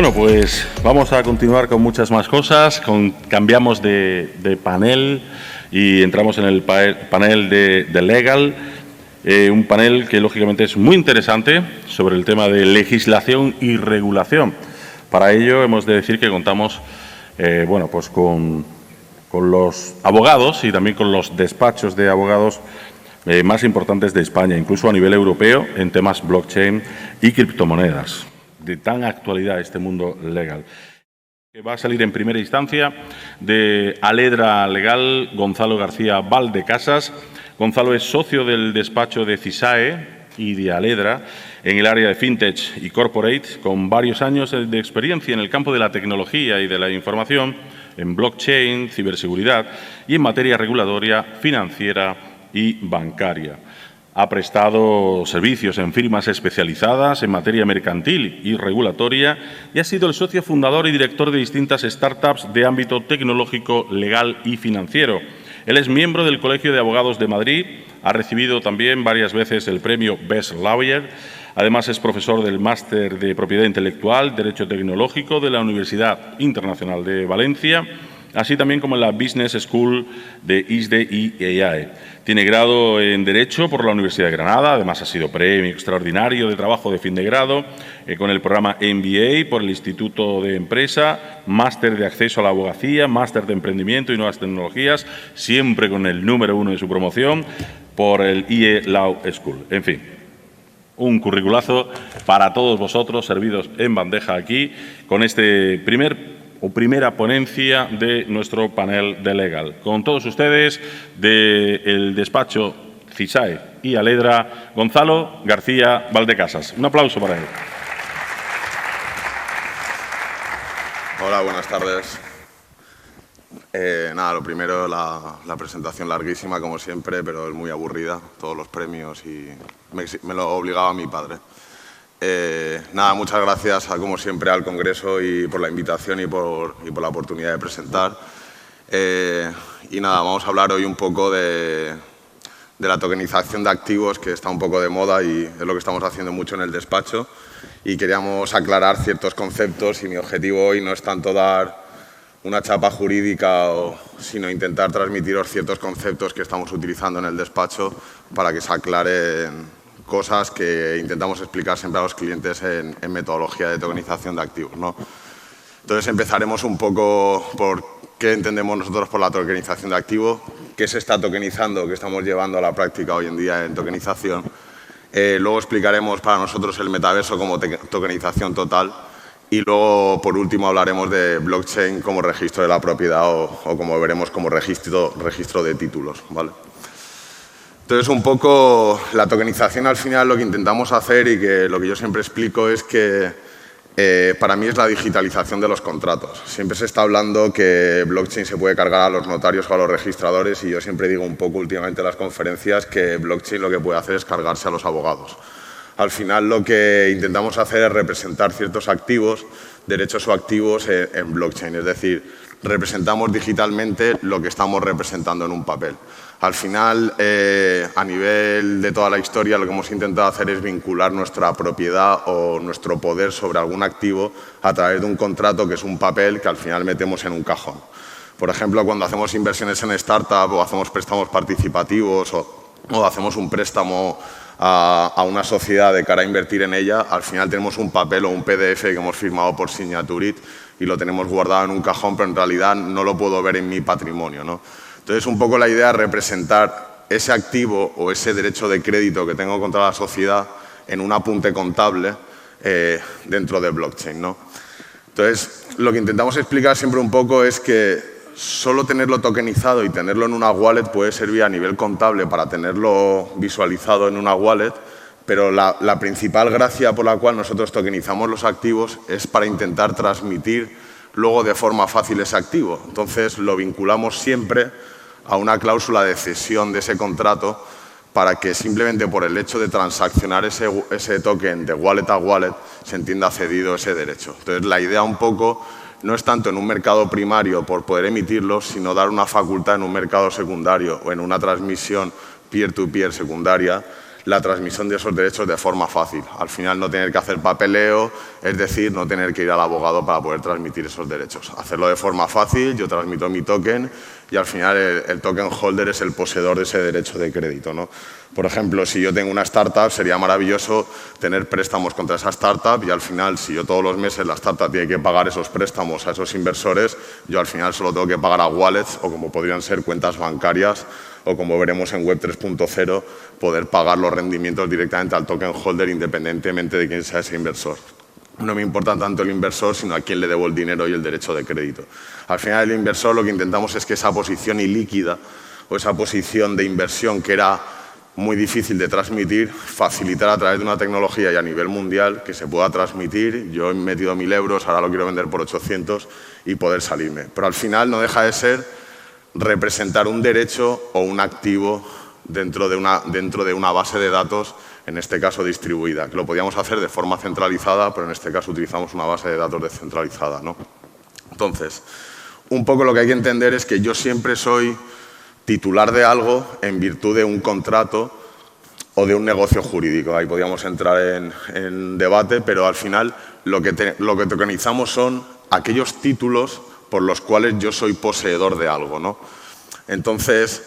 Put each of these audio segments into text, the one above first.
Bueno, pues vamos a continuar con muchas más cosas. Cambiamos de panel y entramos en el panel de Legal, un panel que lógicamente es muy interesante sobre el tema de legislación y regulación. Para ello hemos de decir que contamos pues con los abogados y también con los despachos de abogados más importantes de España, incluso a nivel europeo, en temas blockchain y criptomonedas. De tan actualidad este mundo legal. Que va a salir en primera instancia de Aledra Legal, Gonzalo García Valdecasas. Gonzalo es socio del despacho de CISAE y de Aledra en el área de FinTech y Corporate, con varios años de experiencia en el campo de la tecnología y de la información, en blockchain, ciberseguridad y en materia regulatoria, financiera y bancaria. Ha prestado servicios en firmas especializadas en materia mercantil y regulatoria y ha sido el socio fundador y director de distintas startups de ámbito tecnológico, legal y financiero. Él es miembro del Colegio de Abogados de Madrid, ha recibido también varias veces el premio Best Lawyer. Además, es profesor del Máster de Propiedad Intelectual, Derecho Tecnológico de la Universidad Internacional de Valencia, así también como en la Business School de ISDE y EIAE. Tiene grado en Derecho por la Universidad de Granada, además ha sido premio extraordinario de trabajo de fin de grado con el programa MBA por el Instituto de Empresa, máster de acceso a la abogacía, máster de emprendimiento y nuevas tecnologías, siempre con el número 1 de su promoción por el IE Law School. En fin, un curriculazo para todos vosotros, servidos en bandeja aquí, con este primera ponencia de nuestro panel de Legal. Con todos ustedes, del despacho CISAE y Aledra, Gonzalo García Valdecasas. Un aplauso para él. Hola, buenas tardes. Lo primero, la presentación larguísima, como siempre, pero es muy aburrida, todos los premios y me lo obligaba mi padre. Muchas gracias, como siempre, al Congreso y por la invitación y por la oportunidad de presentar. Vamos a hablar hoy un poco de la tokenización de activos, que está un poco de moda y es lo que estamos haciendo mucho en el despacho. Y queríamos aclarar ciertos conceptos y mi objetivo hoy no es tanto dar una chapa jurídica, sino intentar transmitiros ciertos conceptos que estamos utilizando en el despacho para que se aclaren cosas que intentamos explicar siempre a los clientes en metodología de tokenización de activos, ¿no? Entonces, empezaremos un poco por qué entendemos nosotros por la tokenización de activos, qué se está tokenizando, qué estamos llevando a la práctica hoy en día en tokenización. Luego explicaremos para nosotros el metaverso como tokenización total y luego, por último, hablaremos de blockchain como registro de la propiedad o como veremos, como registro de títulos, ¿vale? Entonces, un poco la tokenización al final lo que intentamos hacer y que lo que yo siempre explico es que para mí es la digitalización de los contratos. Siempre se está hablando que blockchain se puede cargar a los notarios o a los registradores y yo siempre digo un poco últimamente en las conferencias que blockchain lo que puede hacer es cargarse a los abogados. Al final lo que intentamos hacer es representar ciertos activos, derechos o activos en blockchain, es decir, representamos digitalmente lo que estamos representando en un papel. Al final, a nivel de toda la historia, lo que hemos intentado hacer es vincular nuestra propiedad o nuestro poder sobre algún activo a través de un contrato que es un papel que al final metemos en un cajón. Por ejemplo, cuando hacemos inversiones en startup o hacemos préstamos participativos o hacemos un préstamo a una sociedad de cara a invertir en ella, al final tenemos un papel o un PDF que hemos firmado por Signaturit y lo tenemos guardado en un cajón, pero en realidad no lo puedo ver en mi patrimonio, ¿no? Entonces, un poco la idea es representar ese activo o ese derecho de crédito que tengo contra la sociedad en un apunte contable dentro de blockchain, ¿no? Entonces, lo que intentamos explicar siempre un poco es que solo tenerlo tokenizado y tenerlo en una wallet puede servir a nivel contable para tenerlo visualizado en una wallet, pero la principal gracia por la cual nosotros tokenizamos los activos es para intentar transmitir luego de forma fácil ese activo. Entonces, lo vinculamos siempre a una cláusula de cesión de ese contrato para que simplemente por el hecho de transaccionar ese token de wallet a wallet se entienda cedido ese derecho. Entonces, la idea un poco no es tanto en un mercado primario por poder emitirlo, sino dar una facultad en un mercado secundario o en una transmisión peer-to-peer secundaria, la transmisión de esos derechos de forma fácil. Al final no tener que hacer papeleo, es decir, no tener que ir al abogado para poder transmitir esos derechos. Hacerlo de forma fácil, yo transmito mi token y al final el token holder es el poseedor de ese derecho de crédito, ¿no? Por ejemplo, si yo tengo una startup, sería maravilloso tener préstamos contra esa startup y al final, si yo todos los meses la startup tiene que pagar esos préstamos a esos inversores, yo al final solo tengo que pagar a wallets o como podrían ser cuentas bancarias o como veremos en Web 3.0, poder pagar los rendimientos directamente al token holder independientemente de quién sea ese inversor. No me importa tanto el inversor, sino a quién le debo el dinero y el derecho de crédito. Al final, el inversor lo que intentamos es que esa posición ilíquida o esa posición de inversión que era muy difícil de transmitir, facilitar a través de una tecnología y a nivel mundial que se pueda transmitir. Yo he metido 1.000 euros, ahora lo quiero vender por 800 y poder salirme. Pero al final no deja de ser representar un derecho o un activo dentro de una base de datos, en este caso distribuida, que lo podíamos hacer de forma centralizada, pero en este caso utilizamos una base de datos descentralizada, ¿no? Entonces, un poco lo que hay que entender es que yo siempre soy titular de algo en virtud de un contrato o de un negocio jurídico. Ahí podríamos entrar en debate, pero al final lo que tokenizamos son aquellos títulos por los cuales yo soy poseedor de algo, ¿no? Entonces,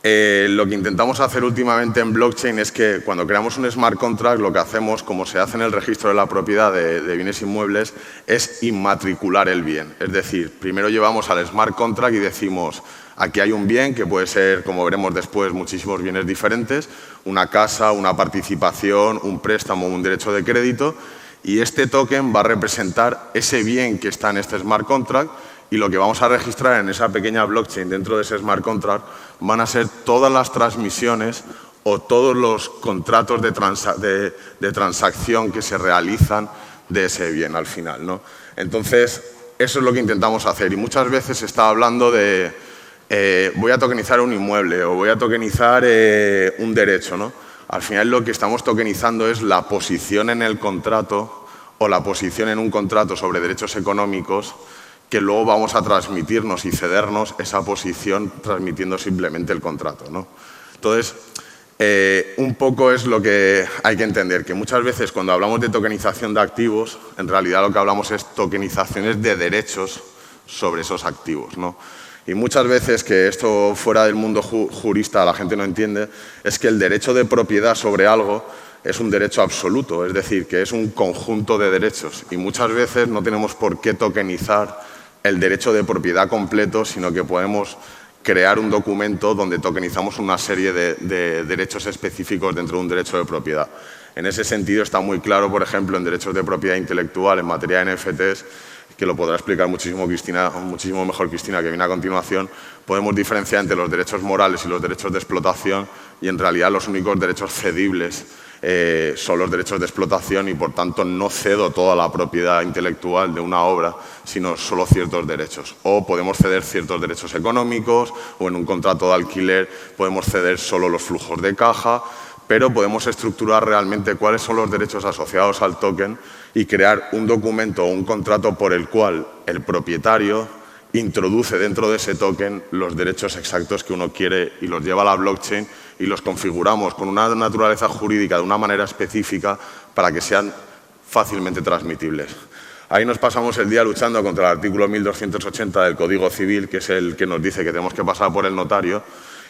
lo que intentamos hacer últimamente en blockchain es que cuando creamos un smart contract, lo que hacemos, como se hace en el registro de la propiedad de bienes inmuebles, es inmatricular el bien. Es decir, primero llevamos al smart contract y decimos, aquí hay un bien que puede ser, como veremos después, muchísimos bienes diferentes, una casa, una participación, un préstamo, un derecho de crédito, y este token va a representar ese bien que está en este smart contract. Y lo que vamos a registrar en esa pequeña blockchain dentro de ese smart contract van a ser todas las transmisiones o todos los contratos de transacción que se realizan de ese bien al final, ¿no? Entonces, eso es lo que intentamos hacer. Y muchas veces se está hablando de voy a tokenizar un inmueble o voy a tokenizar un derecho, ¿no? Al final lo que estamos tokenizando es la posición en el contrato o la posición en un contrato sobre derechos económicos que luego vamos a transmitirnos y cedernos esa posición transmitiendo simplemente el contrato, ¿no? Entonces, un poco es lo que hay que entender, que muchas veces cuando hablamos de tokenización de activos, en realidad lo que hablamos es tokenizaciones de derechos sobre esos activos, ¿no? Y muchas veces, que esto fuera del mundo jurista la gente no entiende, es que el derecho de propiedad sobre algo es un derecho absoluto, es decir, que es un conjunto de derechos y muchas veces no tenemos por qué tokenizar el derecho de propiedad completo, sino que podemos crear un documento donde tokenizamos una serie de derechos específicos dentro de un derecho de propiedad. En ese sentido está muy claro, por ejemplo, en derechos de propiedad intelectual, en materia de NFTs, que lo podrá explicar muchísimo mejor Cristina, que viene a continuación, podemos diferenciar entre los derechos morales y los derechos de explotación y en realidad los únicos derechos cedibles son los derechos de explotación y, por tanto, no cedo toda la propiedad intelectual de una obra, sino solo ciertos derechos. O podemos ceder ciertos derechos económicos o en un contrato de alquiler podemos ceder solo los flujos de caja, pero podemos estructurar realmente cuáles son los derechos asociados al token y crear un documento o un contrato por el cual el propietario introduce dentro de ese token los derechos exactos que uno quiere y los lleva a la blockchain y los configuramos con una naturaleza jurídica de una manera específica para que sean fácilmente transmitibles. Ahí nos pasamos el día luchando contra el artículo 1280 del Código Civil, que es el que nos dice que tenemos que pasar por el notario,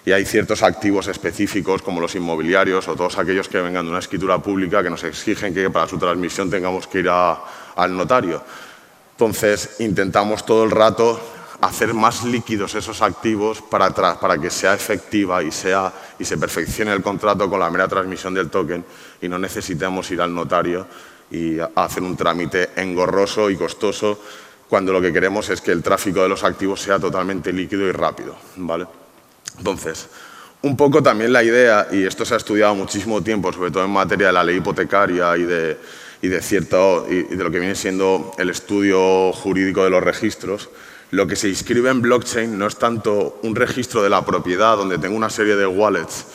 y hay ciertos activos específicos como los inmobiliarios o todos aquellos que vengan de una escritura pública que nos exigen que para su transmisión tengamos que ir al notario. Entonces, intentamos todo el rato hacer más líquidos esos activos para que sea efectiva y se perfeccione el contrato con la mera transmisión del token y no necesitemos ir al notario y hacer un trámite engorroso y costoso cuando lo que queremos es que el tráfico de los activos sea totalmente líquido y rápido, ¿vale? Entonces, un poco también la idea, y esto se ha estudiado muchísimo tiempo, sobre todo en materia de la ley hipotecaria y de lo que viene siendo el estudio jurídico de los registros, lo que se inscribe en blockchain no es tanto un registro de la propiedad donde tengo una serie de wallets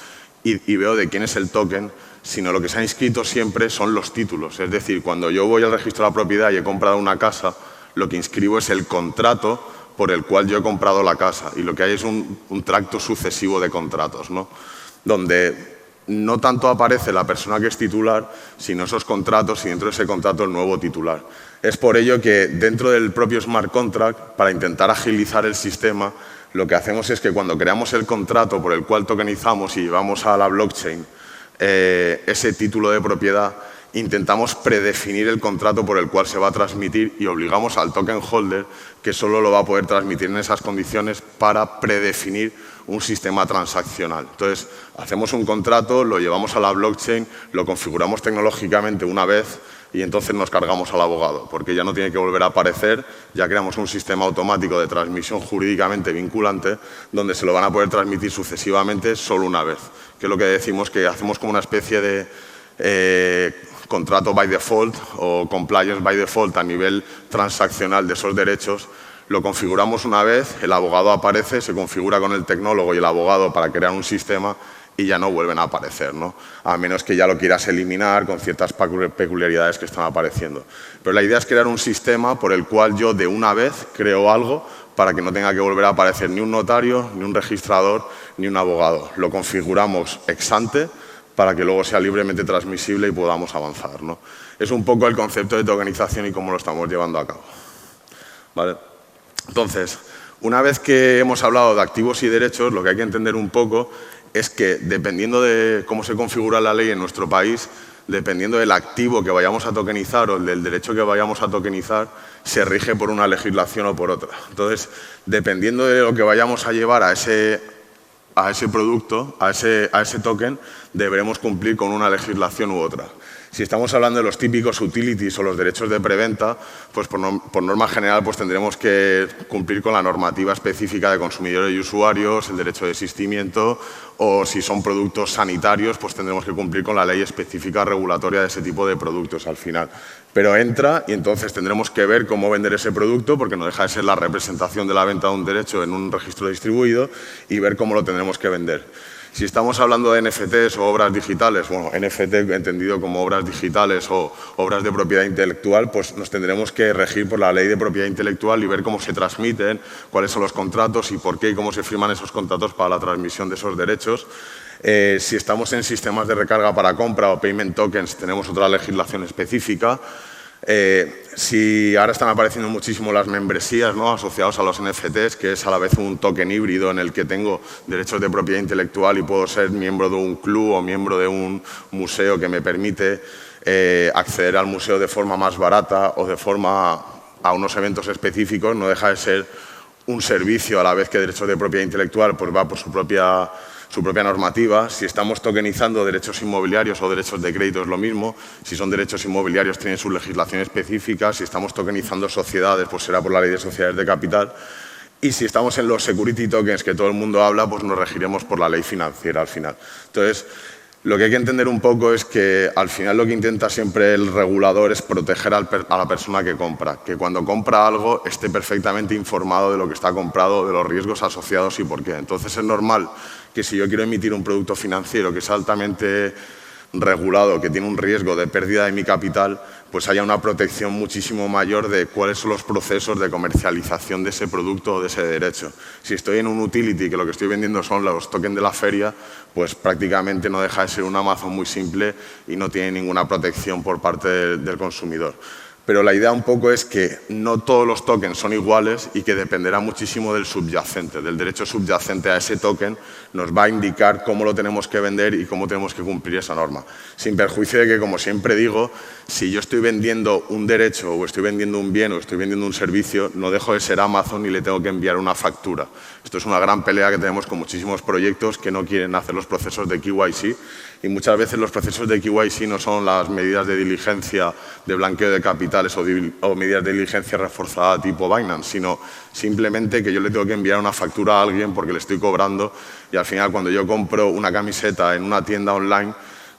y veo de quién es el token, sino lo que se ha inscrito siempre son los títulos. Es decir, cuando yo voy al registro de la propiedad y he comprado una casa, lo que inscribo es el contrato por el cual yo he comprado la casa y lo que hay es un tracto sucesivo de contratos, ¿no? Donde no tanto aparece la persona que es titular, sino esos contratos y dentro de ese contrato el nuevo titular. Es por ello que dentro del propio smart contract, para intentar agilizar el sistema, lo que hacemos es que cuando creamos el contrato por el cual tokenizamos y llevamos a la blockchain ese título de propiedad, intentamos predefinir el contrato por el cual se va a transmitir y obligamos al token holder que solo lo va a poder transmitir en esas condiciones para predefinir un sistema transaccional. Entonces, hacemos un contrato, lo llevamos a la blockchain, lo configuramos tecnológicamente una vez y entonces nos cargamos al abogado, porque ya no tiene que volver a aparecer, ya creamos un sistema automático de transmisión jurídicamente vinculante donde se lo van a poder transmitir sucesivamente solo una vez, que es lo que decimos que hacemos como una especie de contrato by default o compliance by default a nivel transaccional de esos derechos. Lo configuramos una vez, el abogado aparece, se configura con el tecnólogo y el abogado para crear un sistema y ya no vuelven a aparecer, ¿no? A menos que ya lo quieras eliminar con ciertas peculiaridades que están apareciendo. Pero la idea es crear un sistema por el cual yo de una vez creo algo para que no tenga que volver a aparecer ni un notario, ni un registrador, ni un abogado. Lo configuramos ex ante para que luego sea libremente transmisible y podamos avanzar, ¿no? Es un poco el concepto de tokenización y cómo lo estamos llevando a cabo, ¿vale? Entonces, una vez que hemos hablado de activos y derechos, lo que hay que entender un poco es que dependiendo de cómo se configura la ley en nuestro país, dependiendo del activo que vayamos a tokenizar o del derecho que vayamos a tokenizar, se rige por una legislación o por otra. Entonces, dependiendo de lo que vayamos a llevar a ese producto, a ese token, deberemos cumplir con una legislación u otra. Si estamos hablando de los típicos utilities o los derechos de preventa, pues por norma general pues tendremos que cumplir con la normativa específica de consumidores y usuarios, el derecho de desistimiento, o si son productos sanitarios, pues tendremos que cumplir con la ley específica regulatoria de ese tipo de productos al final. Pero entra y entonces tendremos que ver cómo vender ese producto, porque no deja de ser la representación de la venta de un derecho en un registro distribuido, y ver cómo lo tendremos que vender. Si estamos hablando de NFTs o obras digitales, bueno, NFT entendido como obras digitales o obras de propiedad intelectual, pues nos tendremos que regir por la ley de propiedad intelectual y ver cómo se transmiten, cuáles son los contratos y por qué y cómo se firman esos contratos para la transmisión de esos derechos. Si estamos en sistemas de recarga para compra o payment tokens, tenemos otra legislación específica. Si ahora están apareciendo muchísimo las membresías, ¿no?, asociadas a los NFTs, que es a la vez un token híbrido en el que tengo derechos de propiedad intelectual y puedo ser miembro de un club o miembro de un museo que me permite acceder al museo de forma más barata o de forma a unos eventos específicos. No deja de ser un servicio a la vez que derechos de propiedad intelectual pues va por su propia normativa. Si estamos tokenizando derechos inmobiliarios o derechos de crédito es lo mismo. Si son derechos inmobiliarios tienen su legislación específica. Si estamos tokenizando sociedades, pues será por la ley de sociedades de capital. Y si estamos en los security tokens que todo el mundo habla, pues nos regiremos por la ley financiera al final. Entonces, lo que hay que entender un poco es que al final lo que intenta siempre el regulador es proteger a la persona que compra, que cuando compra algo esté perfectamente informado de lo que está comprado, de los riesgos asociados y por qué. Entonces es normal que si yo quiero emitir un producto financiero que es altamente regulado, que tiene un riesgo de pérdida de mi capital, pues haya una protección muchísimo mayor de cuáles son los procesos de comercialización de ese producto o de ese derecho. Si estoy en un utility que lo que estoy vendiendo son los tokens de la feria, pues prácticamente no deja de ser un Amazon muy simple y no tiene ninguna protección por parte del consumidor. Pero la idea un poco es que no todos los tokens son iguales y que dependerá muchísimo del subyacente, del derecho subyacente a ese token, nos va a indicar cómo lo tenemos que vender y cómo tenemos que cumplir esa norma. Sin perjuicio de que, como siempre digo, si yo estoy vendiendo un derecho o estoy vendiendo un bien o estoy vendiendo un servicio, no dejo de ser Amazon y le tengo que enviar una factura. Esto es una gran pelea que tenemos con muchísimos proyectos que no quieren hacer los procesos de KYC. Y muchas veces los procesos de KYC no son las medidas de diligencia de blanqueo de capitales o medidas de diligencia reforzada tipo Binance, sino simplemente que yo le tengo que enviar una factura a alguien porque le estoy cobrando y al final cuando yo compro una camiseta en una tienda online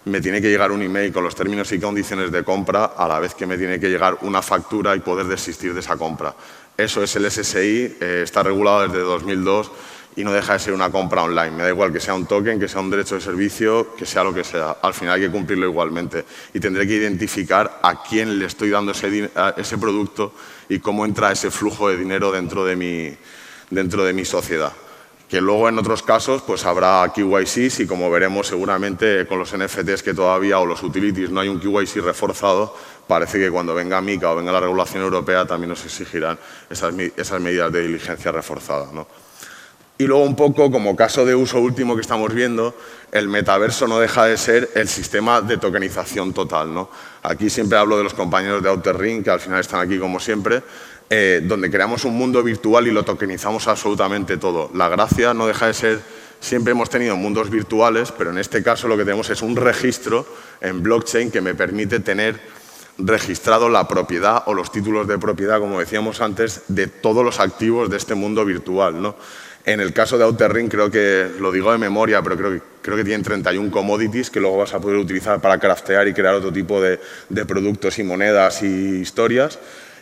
me tiene que llegar un email con los términos y condiciones de compra a la vez que me tiene que llegar una factura y poder desistir de esa compra. Eso es el SSI, está regulado desde 2002 y no deja de ser una compra online. Me da igual que sea un token, que sea un derecho de servicio, que sea lo que sea. Al final hay que cumplirlo igualmente. Y tendré que identificar a quién le estoy dando ese producto y cómo entra ese flujo de dinero dentro de mi sociedad. que luego en otros casos pues habrá KYCs y como veremos seguramente con los NFTs que todavía o los utilities no hay un KYC reforzado, parece que cuando venga MiCA o venga la regulación europea también nos exigirán esas medidas de diligencia reforzada, ¿no? Y luego un poco como caso de uso último que estamos viendo, el metaverso no deja de ser el sistema de tokenización total, ¿no? Aquí siempre hablo de los compañeros de Outer Ring, que al final están aquí como siempre, donde creamos un mundo virtual y lo tokenizamos absolutamente todo. La gracia no deja de ser, siempre hemos tenido mundos virtuales, pero en este caso lo que tenemos es un registro en blockchain que me permite tener registrado la propiedad o los títulos de propiedad, como decíamos antes, de todos los activos de este mundo virtual, ¿no? En el caso de Outer Ring, creo que, lo digo de memoria, pero creo que tienen 31 commodities que luego vas a poder utilizar para craftear y crear otro tipo de productos y monedas y historias.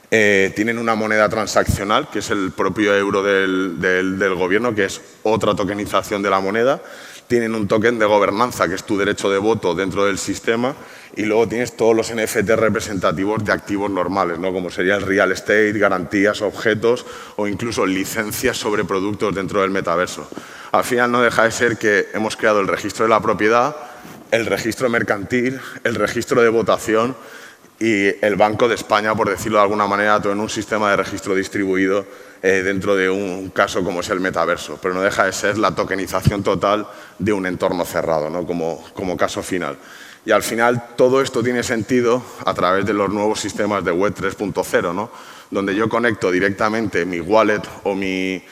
Tienen una moneda transaccional, que es el propio euro del gobierno, que es otra tokenización de la moneda. Tienen un token de gobernanza, que es tu derecho de voto dentro del sistema. Y luego tienes todos los NFT representativos de activos normales, ¿no? Como sería el real estate, garantías, objetos o incluso licencias sobre productos dentro del metaverso. Al final no deja de ser que hemos creado el registro de la propiedad, el registro mercantil, el registro de votación y el Banco de España, por decirlo de alguna manera, todo en un sistema de registro distribuido dentro de un caso como es el metaverso. Pero no deja de ser la tokenización total de un entorno cerrado, ¿no? como caso final. Y al final todo esto tiene sentido a través de los nuevos sistemas de Web 3.0, ¿no? Donde yo conecto directamente mi wallet o mi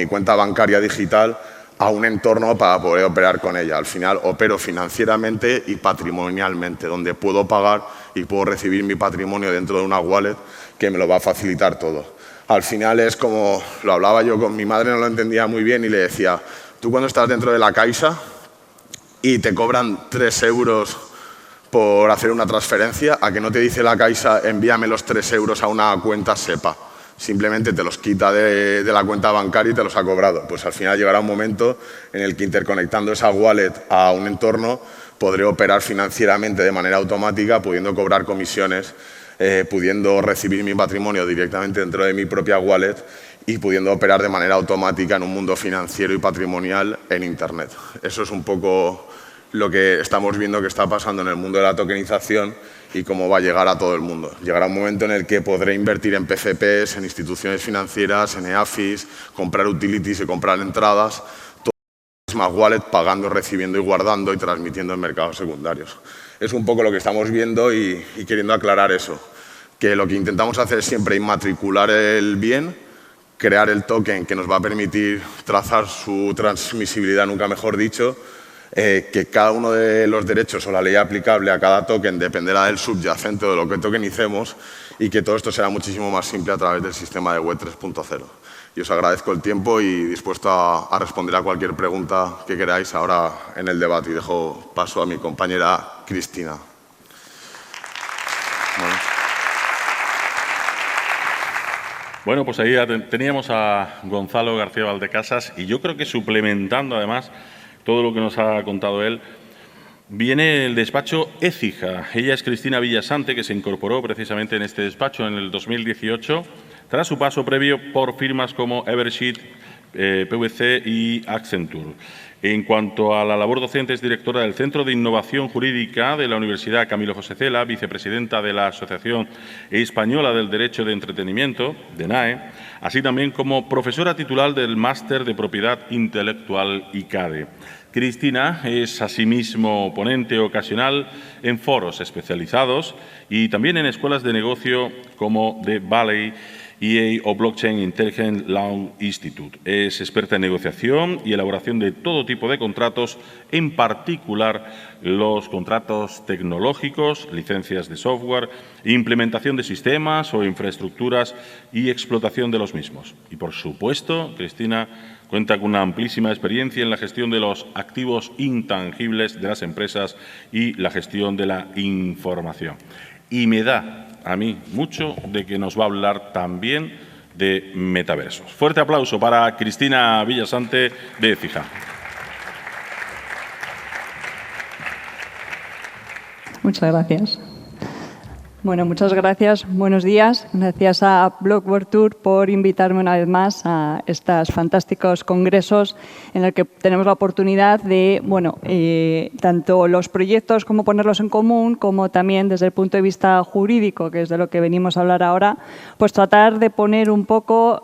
cuenta bancaria digital a un entorno para poder operar con ella. Al final opero financieramente y patrimonialmente, donde puedo pagar y puedo recibir mi patrimonio dentro de una wallet que me lo va a facilitar todo. Al final es como, lo hablaba yo con mi madre, no lo entendía muy bien y le decía, tú cuando estás dentro de la Caixa y te cobran 3 euros por hacer una transferencia, a que no te dice la Caixa envíame los 3 euros a una cuenta SEPA. Simplemente te los quita de la cuenta bancaria y te los ha cobrado. Pues al final llegará un momento en el que interconectando esa wallet a un entorno podré operar financieramente de manera automática, pudiendo cobrar comisiones, pudiendo recibir mi patrimonio directamente dentro de mi propia wallet y pudiendo operar de manera automática en un mundo financiero y patrimonial en Internet. Eso es un poco lo que estamos viendo que está pasando en el mundo de la tokenización y cómo va a llegar a todo el mundo. Llegará un momento en el que podré invertir en PCPs, en instituciones financieras, en EAFIs, comprar utilities y comprar entradas, todo en la misma wallet, pagando, recibiendo y guardando y transmitiendo en mercados secundarios. Es un poco lo que estamos viendo y queriendo aclarar eso, que lo que intentamos hacer es siempre inmatricular el bien, crear el token que nos va a permitir trazar su transmisibilidad, nunca mejor dicho, que cada uno de los derechos o la ley aplicable a cada token dependerá del subyacente o de lo que tokenicemos y que todo esto será muchísimo más simple a través del sistema de Web 3.0. Y os agradezco el tiempo y dispuesto a responder a cualquier pregunta que queráis ahora en el debate. Y dejo paso a mi compañera Cristina. Bueno, pues ahí teníamos a Gonzalo García Valdecasas y yo creo que suplementando además todo lo que nos ha contado él, viene el despacho Écija. Ella es Cristina Villasante, que se incorporó precisamente en este despacho en el 2018, tras su paso previo por firmas como Eversheet, PwC y Accenture. En cuanto a la labor docente, es directora del Centro de Innovación Jurídica de la Universidad Camilo José Cela, vicepresidenta de la Asociación Española del Derecho de Entretenimiento, DENAE, así también como profesora titular del Máster de Propiedad Intelectual ICADE. Cristina es asimismo ponente ocasional en foros especializados y también en escuelas de negocio como The Valley EA o Blockchain Intelligent Law Institute. Es experta en negociación y elaboración de todo tipo de contratos, en particular los contratos tecnológicos, licencias de software, implementación de sistemas o infraestructuras y explotación de los mismos. Y, por supuesto, Cristina cuenta con una amplísima experiencia en la gestión de los activos intangibles de las empresas y la gestión de la información. Y me da a mí mucho de que nos va a hablar también de metaversos. Fuerte aplauso para Cristina Villasante de Écija. Muchas gracias. Bueno, muchas gracias. Buenos días. Gracias a Blockworld Tour por invitarme una vez más a estos fantásticos congresos en los que tenemos la oportunidad de, bueno, tanto los proyectos, cómo ponerlos en común, como también desde el punto de vista jurídico, que es de lo que venimos a hablar ahora, pues tratar de poner un poco,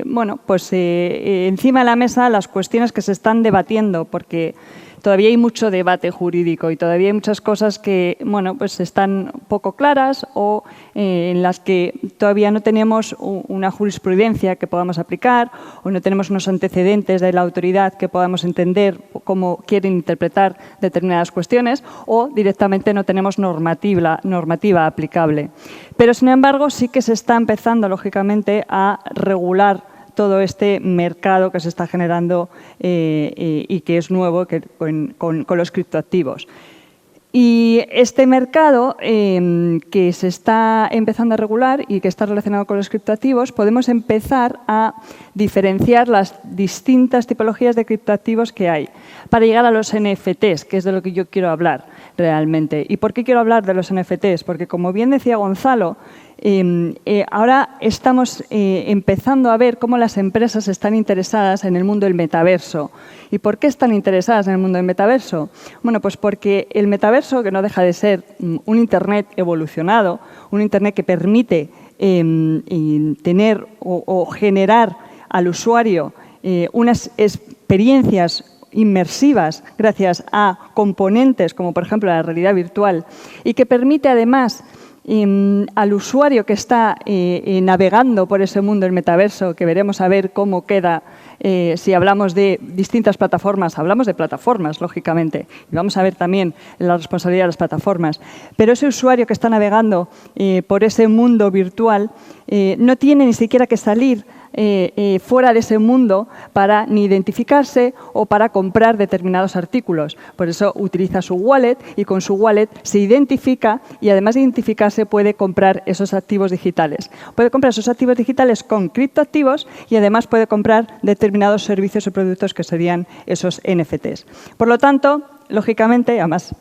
bueno, pues encima de la mesa las cuestiones que se están debatiendo, porque todavía hay mucho debate jurídico y todavía hay muchas cosas que, bueno, pues están poco claras o en las que todavía no tenemos una jurisprudencia que podamos aplicar o no tenemos unos antecedentes de la autoridad que podamos entender cómo quieren interpretar determinadas cuestiones o directamente no tenemos normativa aplicable. Pero, sin embargo, sí que se está empezando, lógicamente, a regular todo este mercado que se está generando y que es nuevo con los criptoactivos. Y este mercado que se está empezando a regular y que está relacionado con los criptoactivos, podemos empezar a diferenciar las distintas tipologías de criptoactivos que hay para llegar a los NFTs, que es de lo que yo quiero hablar realmente. ¿Y por qué quiero hablar de los NFTs? Porque, como bien decía Gonzalo, ahora estamos empezando a ver cómo las empresas están interesadas en el mundo del metaverso. ¿Y por qué están interesadas en el mundo del metaverso? Bueno, pues porque el metaverso, que no deja de ser un Internet evolucionado, un Internet que permite tener o generar al usuario unas experiencias inmersivas gracias a componentes como, por ejemplo, la realidad virtual y que permite, además, al usuario que está navegando por ese mundo del metaverso, que veremos a ver cómo queda si hablamos de distintas plataformas, hablamos de plataformas, lógicamente, y vamos a ver también la responsabilidad de las plataformas, pero ese usuario que está navegando por ese mundo virtual no tiene ni siquiera que salir fuera de ese mundo para ni identificarse o para comprar determinados artículos. Por eso utiliza su wallet y con su wallet se identifica y, además de identificarse, puede comprar esos activos digitales. Puede comprar esos activos digitales con criptoactivos y, además, puede comprar determinados servicios o productos que serían esos NFTs. Por lo tanto, lógicamente, además,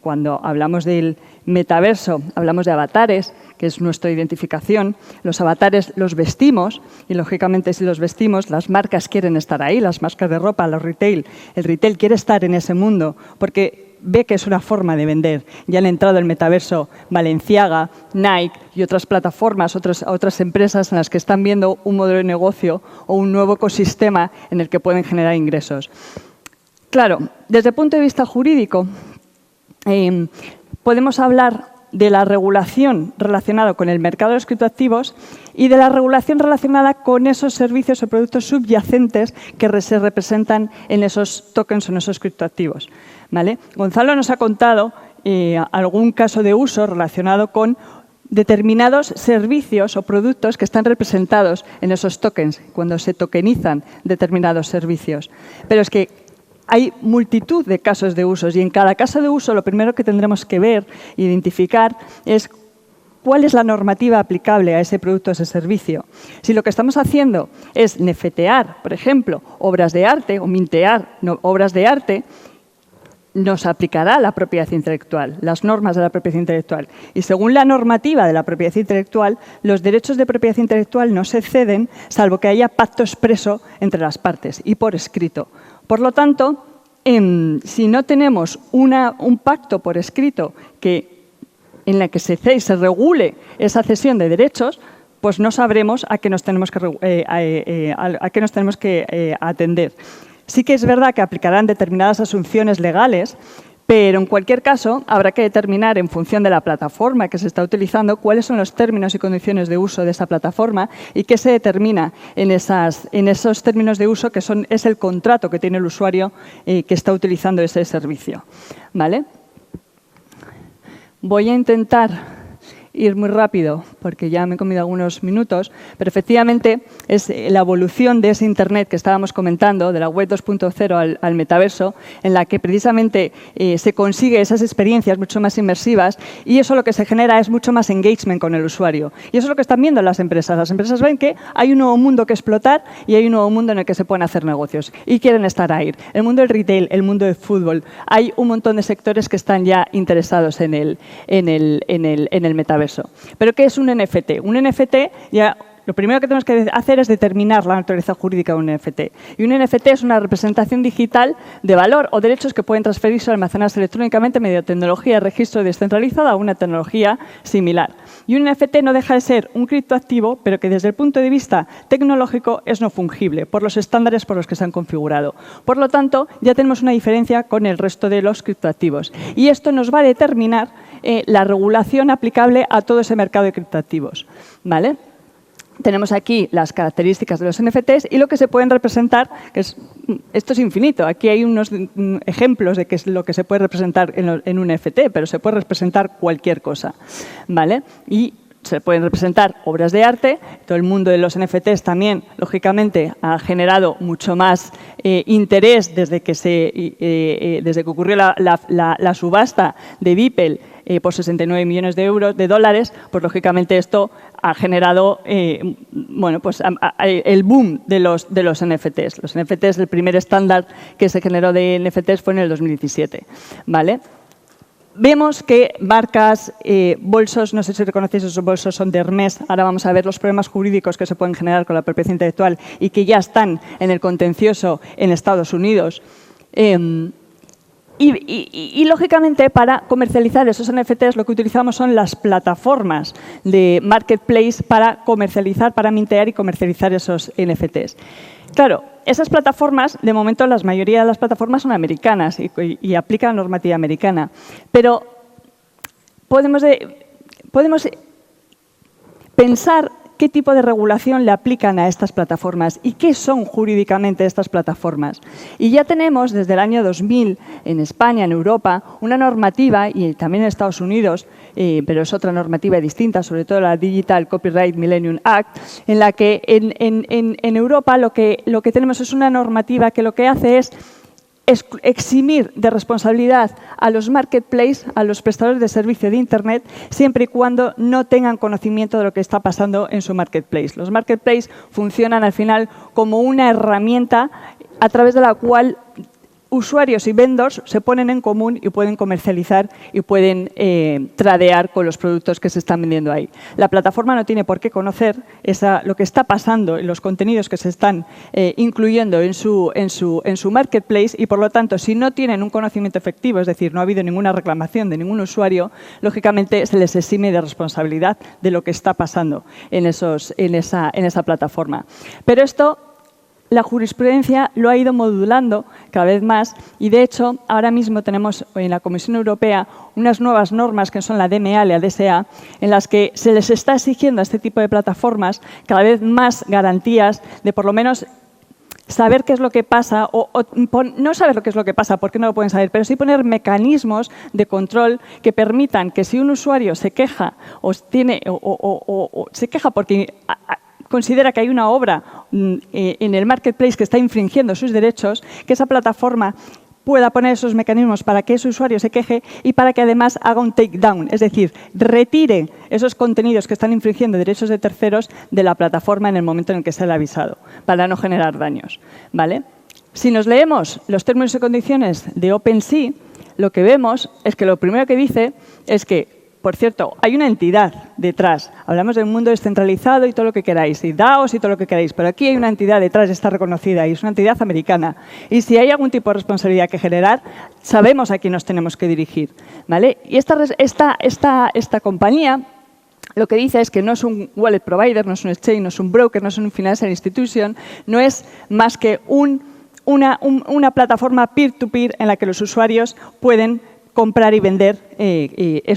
cuando hablamos del metaverso, hablamos de avatares, que es nuestra identificación. Los avatares los vestimos y, lógicamente, si los vestimos, las marcas quieren estar ahí, las marcas de ropa, los retail. El retail quiere estar en ese mundo porque ve que es una forma de vender. Ya han entrado el metaverso Balenciaga, Nike y otras plataformas, otras empresas en las que están viendo un modelo de negocio o un nuevo ecosistema en el que pueden generar ingresos. Claro, desde el punto de vista jurídico, podemos hablar de la regulación relacionada con el mercado de los criptoactivos y de la regulación relacionada con esos servicios o productos subyacentes que se representan en esos tokens o en esos criptoactivos, ¿vale? Gonzalo nos ha contado algún caso de uso relacionado con determinados servicios o productos que están representados en esos tokens, cuando se tokenizan determinados servicios. Pero es que hay multitud de casos de usos y en cada caso de uso lo primero que tendremos que ver e identificar es cuál es la normativa aplicable a ese producto o ese servicio. Si lo que estamos haciendo es neftear, por ejemplo, obras de arte o mintear obras de arte, nos aplicará la propiedad intelectual, las normas de la propiedad intelectual. Y según la normativa de la propiedad intelectual, los derechos de propiedad intelectual no se ceden salvo que haya pacto expreso entre las partes y por escrito. Por lo tanto, si no tenemos un pacto por escrito en la que se regule esa cesión de derechos, pues no sabremos a qué nos tenemos que atender. Sí que es verdad que aplicarán determinadas asunciones legales, pero en cualquier caso habrá que determinar en función de la plataforma que se está utilizando cuáles son los términos y condiciones de uso de esa plataforma y qué se determina en esos términos de uso que es el contrato que tiene el usuario que está utilizando ese servicio, ¿vale? Voy a intentar ir muy rápido porque ya me he comido algunos minutos, pero efectivamente es la evolución de ese Internet que estábamos comentando, de la web 2.0 al metaverso, en la que precisamente se consigue esas experiencias mucho más inmersivas y eso lo que se genera es mucho más engagement con el usuario. Y eso es lo que están viendo las empresas. Las empresas ven que hay un nuevo mundo que explotar y hay un nuevo mundo en el que se pueden hacer negocios y quieren estar ahí. El mundo del retail, el mundo del fútbol, hay un montón de sectores que están ya interesados en el metaverso. ¿Pero qué es un NFT? Un NFT, ya lo primero que tenemos que hacer es determinar la naturaleza jurídica de un NFT. Y un NFT es una representación digital de valor o derechos que pueden transferirse o almacenarse electrónicamente mediante tecnología de registro descentralizada o una tecnología similar. Y un NFT no deja de ser un criptoactivo, pero que desde el punto de vista tecnológico es no fungible por los estándares por los que se han configurado. Por lo tanto, ya tenemos una diferencia con el resto de los criptoactivos. Y esto nos va a determinar la regulación aplicable a todo ese mercado de criptoactivos. ¿Vale? Tenemos aquí las características de los NFTs y lo que se pueden representar, esto es infinito. Aquí hay unos ejemplos de qué es lo que se puede representar en un NFT, pero se puede representar cualquier cosa, ¿vale? Y se pueden representar obras de arte. Todo el mundo de los NFTs también, lógicamente, ha generado mucho más interés desde que ocurrió la subasta de Beeple por 69 millones de dólares, pues lógicamente esto ha generado bueno, pues, el boom de los NFTs. Los NFTs, el primer estándar que se generó de NFTs fue en el 2017. ¿Vale? Vemos que marcas, bolsos, no sé si reconocéis esos bolsos, son de Hermès. Ahora vamos a ver los problemas jurídicos que se pueden generar con la propiedad intelectual y que ya están en el contencioso en Estados Unidos. Y, lógicamente, para comercializar esos NFTs, lo que utilizamos son las plataformas de marketplace para comercializar, para mintear y comercializar esos NFTs. Claro, esas plataformas, de momento, la mayoría de las plataformas son americanas y aplican la normativa americana. Pero podemos pensar qué tipo de regulación le aplican a estas plataformas y qué son jurídicamente estas plataformas. Y ya tenemos desde el año 2000 en España, en Europa, una normativa, y también en Estados Unidos, pero es otra normativa distinta, sobre todo la Digital Copyright Millennium Act, en la que en Europa lo que tenemos es una normativa que lo que hace es eximir de responsabilidad a los marketplaces, a los prestadores de servicio de Internet, siempre y cuando no tengan conocimiento de lo que está pasando en su marketplace. Los marketplaces funcionan al final como una herramienta a través de la cual usuarios y vendors se ponen en común y pueden comercializar y pueden tradear con los productos que se están vendiendo ahí. La plataforma no tiene por qué conocer lo que está pasando en los contenidos que se están incluyendo en su marketplace y, por lo tanto, si no tienen un conocimiento efectivo, es decir, no ha habido ninguna reclamación de ningún usuario, lógicamente se les exime de responsabilidad de lo que está pasando en esa plataforma. Pero esto, la jurisprudencia lo ha ido modulando cada vez más y, de hecho, ahora mismo tenemos en la Comisión Europea unas nuevas normas que son la DMA y la DSA, en las que se les está exigiendo a este tipo de plataformas cada vez más garantías de, por lo menos, saber qué es lo que pasa, o no saber qué es lo que pasa, porque no lo pueden saber, pero sí poner mecanismos de control que permitan que si un usuario se queja o se queja porque considera que hay una obra en el marketplace que está infringiendo sus derechos, que esa plataforma pueda poner esos mecanismos para que ese usuario se queje y para que además haga un takedown, es decir, retire esos contenidos que están infringiendo derechos de terceros de la plataforma en el momento en el que se le ha avisado, para no generar daños, ¿vale? Si nos leemos los términos y condiciones de OpenSea, lo que vemos es que lo primero que dice es que, por cierto, hay una entidad detrás. Hablamos de un mundo descentralizado y todo lo que queráis, y DAOs y todo lo que queráis, pero aquí hay una entidad detrás, está reconocida, y es una entidad americana. Y si hay algún tipo de responsabilidad que generar, sabemos a quién nos tenemos que dirigir, ¿vale? Y esta compañía lo que dice es que no es un wallet provider, no es un exchange, no es un broker, no es un financial institution, no es más que una plataforma peer-to-peer en la que los usuarios pueden comprar y vender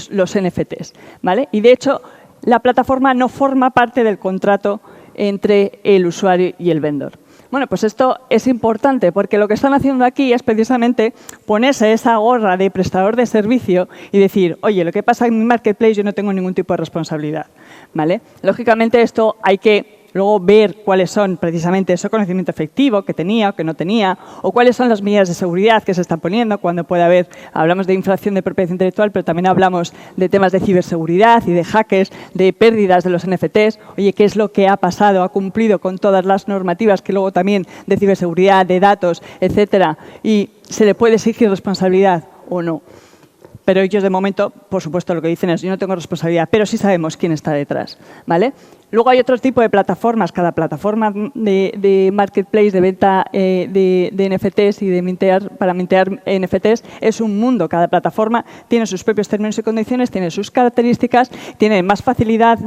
los NFTs, ¿vale? Y, de hecho, la plataforma no forma parte del contrato entre el usuario y el vendor, Bueno, pues esto es importante porque lo que están haciendo aquí es precisamente ponerse esa gorra de prestador de servicio y decir, oye, lo que pasa en mi marketplace yo no tengo ningún tipo de responsabilidad, ¿vale? Lógicamente esto hay que luego ver cuáles son precisamente ese conocimiento efectivo que tenía o que no tenía, o cuáles son las medidas de seguridad que se están poniendo cuando puede haber, hablamos de infracción de propiedad intelectual, pero también hablamos de temas de ciberseguridad y de hackers, de pérdidas de los NFTs. Oye, ¿qué es lo que ha pasado? ¿Ha cumplido con todas las normativas que luego también de ciberseguridad, de datos, etcétera? ¿Y se le puede exigir responsabilidad o no? Pero ellos, de momento, por supuesto, lo que dicen es yo no tengo responsabilidad, pero sí sabemos quién está detrás, ¿vale? Luego hay otro tipo de plataformas. Cada plataforma de marketplace, de venta de NFTs y para mintear NFTs es un mundo. Cada plataforma tiene sus propios términos y condiciones, tiene sus características, tiene más facilidad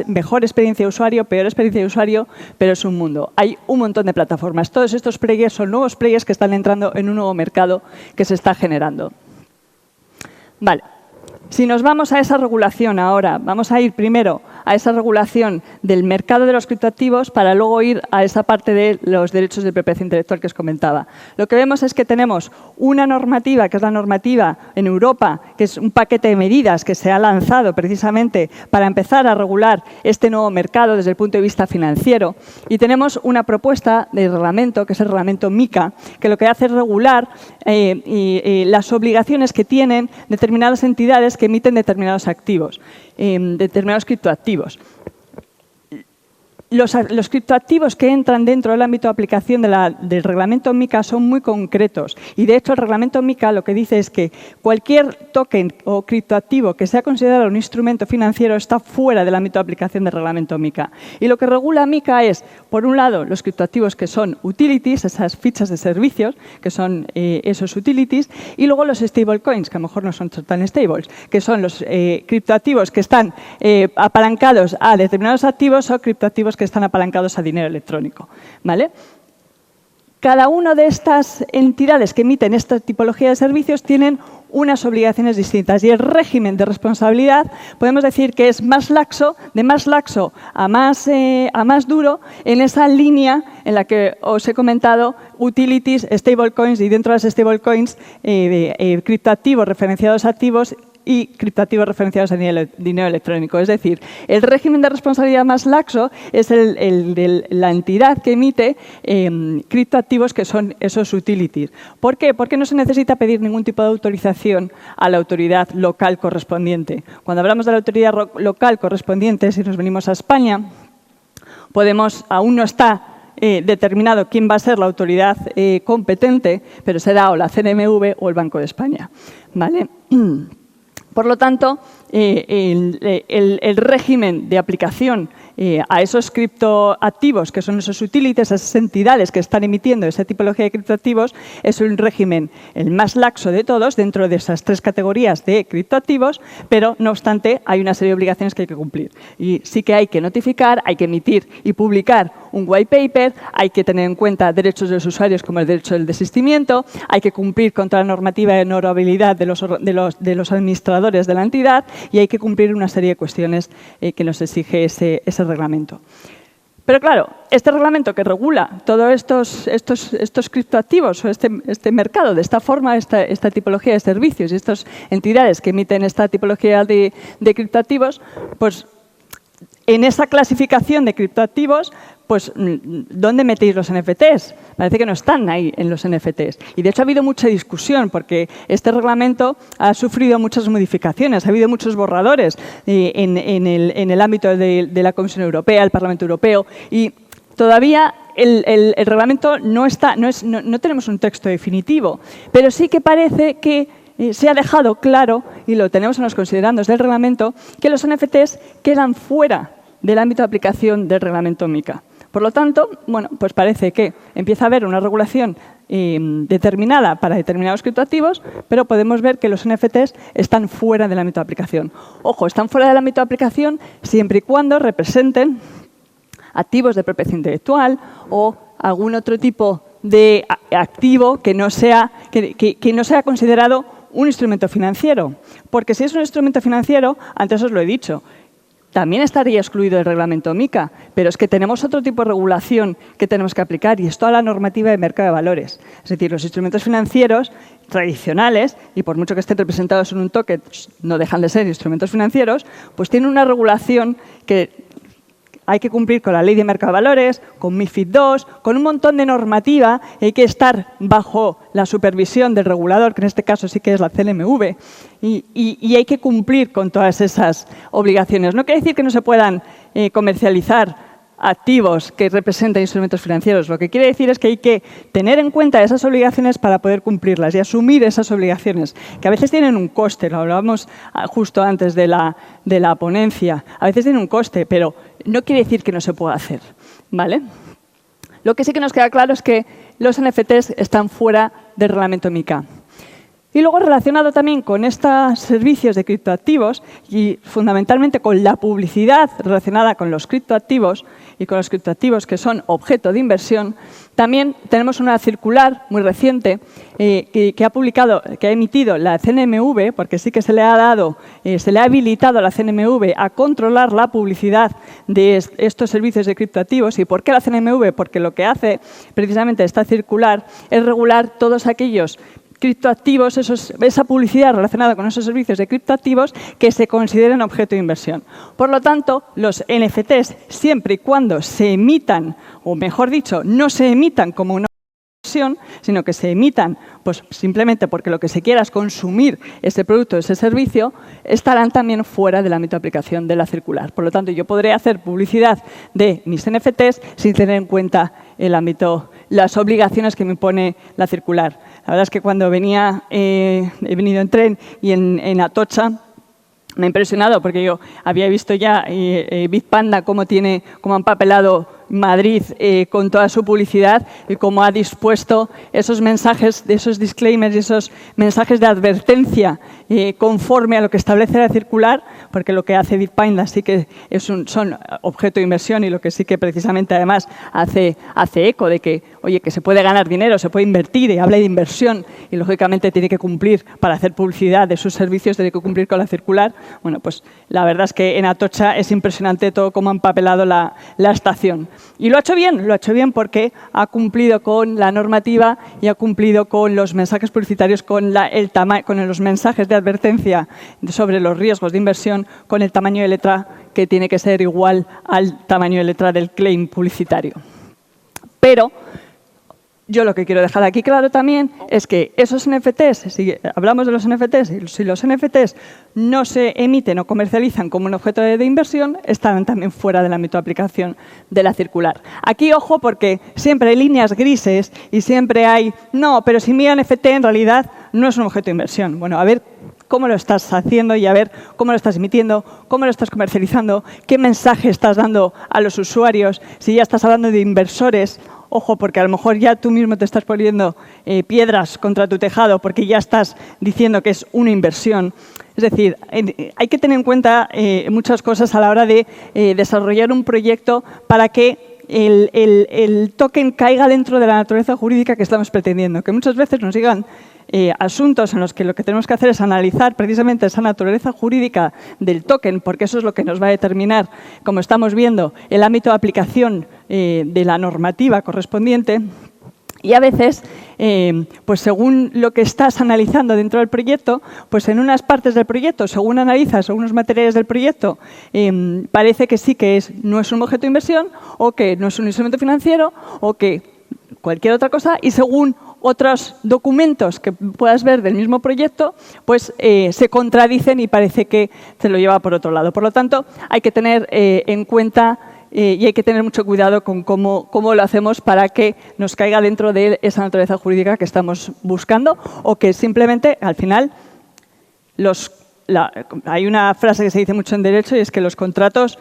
mejor experiencia de usuario, peor experiencia de usuario, pero es un mundo. Hay un montón de plataformas. Todos estos players son nuevos players que están entrando en un nuevo mercado que se está generando. Vale. Si nos vamos a esa regulación ahora, vamos a ir primero a esa regulación del mercado de los criptoactivos para luego ir a esa parte de los derechos de propiedad intelectual que os comentaba. Lo que vemos es que tenemos una normativa, que es la normativa en Europa, que es un paquete de medidas que se ha lanzado precisamente para empezar a regular este nuevo mercado desde el punto de vista financiero. Y tenemos una propuesta de reglamento, que es el reglamento MiCA, que lo que hace es regular las obligaciones que tienen determinadas entidades que emiten determinados activos, determinados criptoactivos. Los criptoactivos que entran dentro del ámbito de aplicación del reglamento MiCA son muy concretos y, de hecho, el reglamento MiCA lo que dice es que cualquier token o criptoactivo que sea considerado un instrumento financiero está fuera del ámbito de aplicación del reglamento MiCA. Y lo que regula MiCA es, por un lado, los criptoactivos que son utilities, esas fichas de servicios, que son esos utilities, y luego los stablecoins, que a lo mejor no son tan stables, que son los criptoactivos que están apalancados a determinados activos o criptoactivos que están apalancados a dinero electrónico, ¿vale? Cada una de estas entidades que emiten esta tipología de servicios tienen unas obligaciones distintas y el régimen de responsabilidad podemos decir que es más laxo, de más laxo a más duro en esa línea en la que os he comentado utilities, stablecoins y dentro de las stablecoins criptoactivos referenciados a activos y criptoactivos referenciados a dinero electrónico. Es decir, el régimen de responsabilidad más laxo es el de la entidad que emite criptoactivos que son esos utilities. ¿Por qué? Porque no se necesita pedir ningún tipo de autorización a la autoridad local correspondiente. Cuando hablamos de la autoridad local correspondiente, si nos venimos a España, aún no está determinado quién va a ser la autoridad competente, pero será o la CNMV o el Banco de España, ¿vale? Por lo tanto, el régimen de aplicación a esos criptoactivos, que son esos utilities, esas entidades que están emitiendo esa tipología de criptoactivos, es un régimen el más laxo de todos dentro de esas tres categorías de criptoactivos, pero no obstante hay una serie de obligaciones que hay que cumplir. Y sí que hay que notificar, hay que emitir y publicar un white paper, hay que tener en cuenta derechos de los usuarios como el derecho del desistimiento, hay que cumplir contra la normativa de honorabilidad de los administradores de la entidad y hay que cumplir una serie de cuestiones que nos exige ese reglamento. Pero claro, este reglamento que regula todos estos criptoactivos o este mercado de esta forma, esta tipología de servicios y estas entidades que emiten esta tipología de criptoactivos, pues en esa clasificación de criptoactivos, pues ¿dónde metéis los NFTs? Parece que no están ahí en los NFTs. Y de hecho ha habido mucha discusión porque este reglamento ha sufrido muchas modificaciones, ha habido muchos borradores en el ámbito de la Comisión Europea, el Parlamento Europeo y todavía el reglamento no tenemos un texto definitivo, pero sí que parece que se ha dejado claro, y lo tenemos en los considerandos del reglamento, que los NFTs quedan fuera del ámbito de aplicación del reglamento MiCA. Por lo tanto, bueno, pues parece que empieza a haber una regulación determinada para determinados criptoactivos, pero podemos ver que los NFTs están fuera del ámbito de aplicación. Ojo, están fuera del ámbito de aplicación siempre y cuando representen activos de propiedad intelectual o algún otro tipo de activo que no sea considerado un instrumento financiero. Porque si es un instrumento financiero, antes os lo he dicho, también estaría excluido del reglamento MiCA, pero es que tenemos otro tipo de regulación que tenemos que aplicar y es toda la normativa de mercado de valores. Es decir, los instrumentos financieros tradicionales, y por mucho que estén representados en un token, no dejan de ser instrumentos financieros, pues tienen una regulación que hay que cumplir con la Ley de Mercado de Valores, con MiFID II, con un montón de normativa, y hay que estar bajo la supervisión del regulador, que en este caso sí que es la CNMV, y hay que cumplir con todas esas obligaciones. No quiere decir que no se puedan comercializar activos que representan instrumentos financieros. Lo que quiere decir es que hay que tener en cuenta esas obligaciones para poder cumplirlas y asumir esas obligaciones, que a veces tienen un coste, lo hablábamos justo antes de la ponencia, a veces tienen un coste, pero no quiere decir que no se pueda hacer, ¿vale? Lo que sí que nos queda claro es que los NFTs están fuera del reglamento MiCA. Y luego, relacionado también con estos servicios de criptoactivos y fundamentalmente con la publicidad relacionada con los criptoactivos y con los criptoactivos que son objeto de inversión, también tenemos una circular muy reciente que ha emitido la CNMV, porque sí que se le ha habilitado a la CNMV a controlar la publicidad de estos servicios de criptoactivos. ¿Y por qué la CNMV? Porque lo que hace precisamente esta circular es regular todos aquellos criptoactivos, esa publicidad relacionada con esos servicios de criptoactivos que se consideren objeto de inversión. Por lo tanto, los NFTs, siempre y cuando se emitan, o mejor dicho, no se emitan como una inversión, sino que se emitan pues, simplemente porque lo que se quiera es consumir ese producto, ese servicio, estarán también fuera del ámbito de aplicación de la circular. Por lo tanto, yo podré hacer publicidad de mis NFTs sin tener en cuenta el ámbito, las obligaciones que me impone la circular. La verdad es que cuando he venido en tren y en Atocha, me ha impresionado porque yo había visto ya Bitpanda cómo han papelado Madrid con toda su publicidad y cómo ha dispuesto esos mensajes, esos disclaimers y esos mensajes de advertencia conforme a lo que establece la circular, porque lo que hace Bitpanda sí que son objeto de inversión y lo que sí que precisamente además hace eco de que, oye, que se puede ganar dinero, se puede invertir y habla de inversión y lógicamente tiene que cumplir para hacer publicidad de sus servicios, tiene que cumplir con la circular. Bueno, pues la verdad es que en Atocha es impresionante todo cómo han papelado la estación. Y lo ha hecho bien porque ha cumplido con la normativa y ha cumplido con los mensajes publicitarios, con los mensajes de advertencia sobre los riesgos de inversión, con el tamaño de letra que tiene que ser igual al tamaño de letra del claim publicitario. Pero yo lo que quiero dejar aquí claro también es que esos NFTs, si hablamos de los NFTs, si los NFTs no se emiten o comercializan como un objeto de inversión, estarán también fuera del ámbito de aplicación de la circular. Aquí, ojo, porque siempre hay líneas grises y siempre hay, no, pero si mi NFT en realidad no es un objeto de inversión. Bueno, a ver cómo lo estás haciendo y a ver cómo lo estás emitiendo, cómo lo estás comercializando, qué mensaje estás dando a los usuarios, si ya estás hablando de inversores. Ojo, porque a lo mejor ya tú mismo te estás poniendo piedras contra tu tejado porque ya estás diciendo que es una inversión. Es decir, hay que tener en cuenta muchas cosas a la hora de desarrollar un proyecto para que el token caiga dentro de la naturaleza jurídica que estamos pretendiendo. Que muchas veces nos llegan asuntos en los que lo que tenemos que hacer es analizar precisamente esa naturaleza jurídica del token, porque eso es lo que nos va a determinar, como estamos viendo, el ámbito de aplicación de la normativa correspondiente. Y a veces, pues según lo que estás analizando dentro del proyecto, pues en unas partes del proyecto, según analizas algunos materiales del proyecto, parece que sí que no es un objeto de inversión o que no es un instrumento financiero o que cualquier otra cosa, y según otros documentos que puedas ver del mismo proyecto, pues se contradicen y parece que se lo lleva por otro lado. Por lo tanto, hay que tener en cuenta y hay que tener mucho cuidado con cómo lo hacemos para que nos caiga dentro de esa naturaleza jurídica que estamos buscando o que simplemente, al final, hay una frase que se dice mucho en derecho y es que los contratos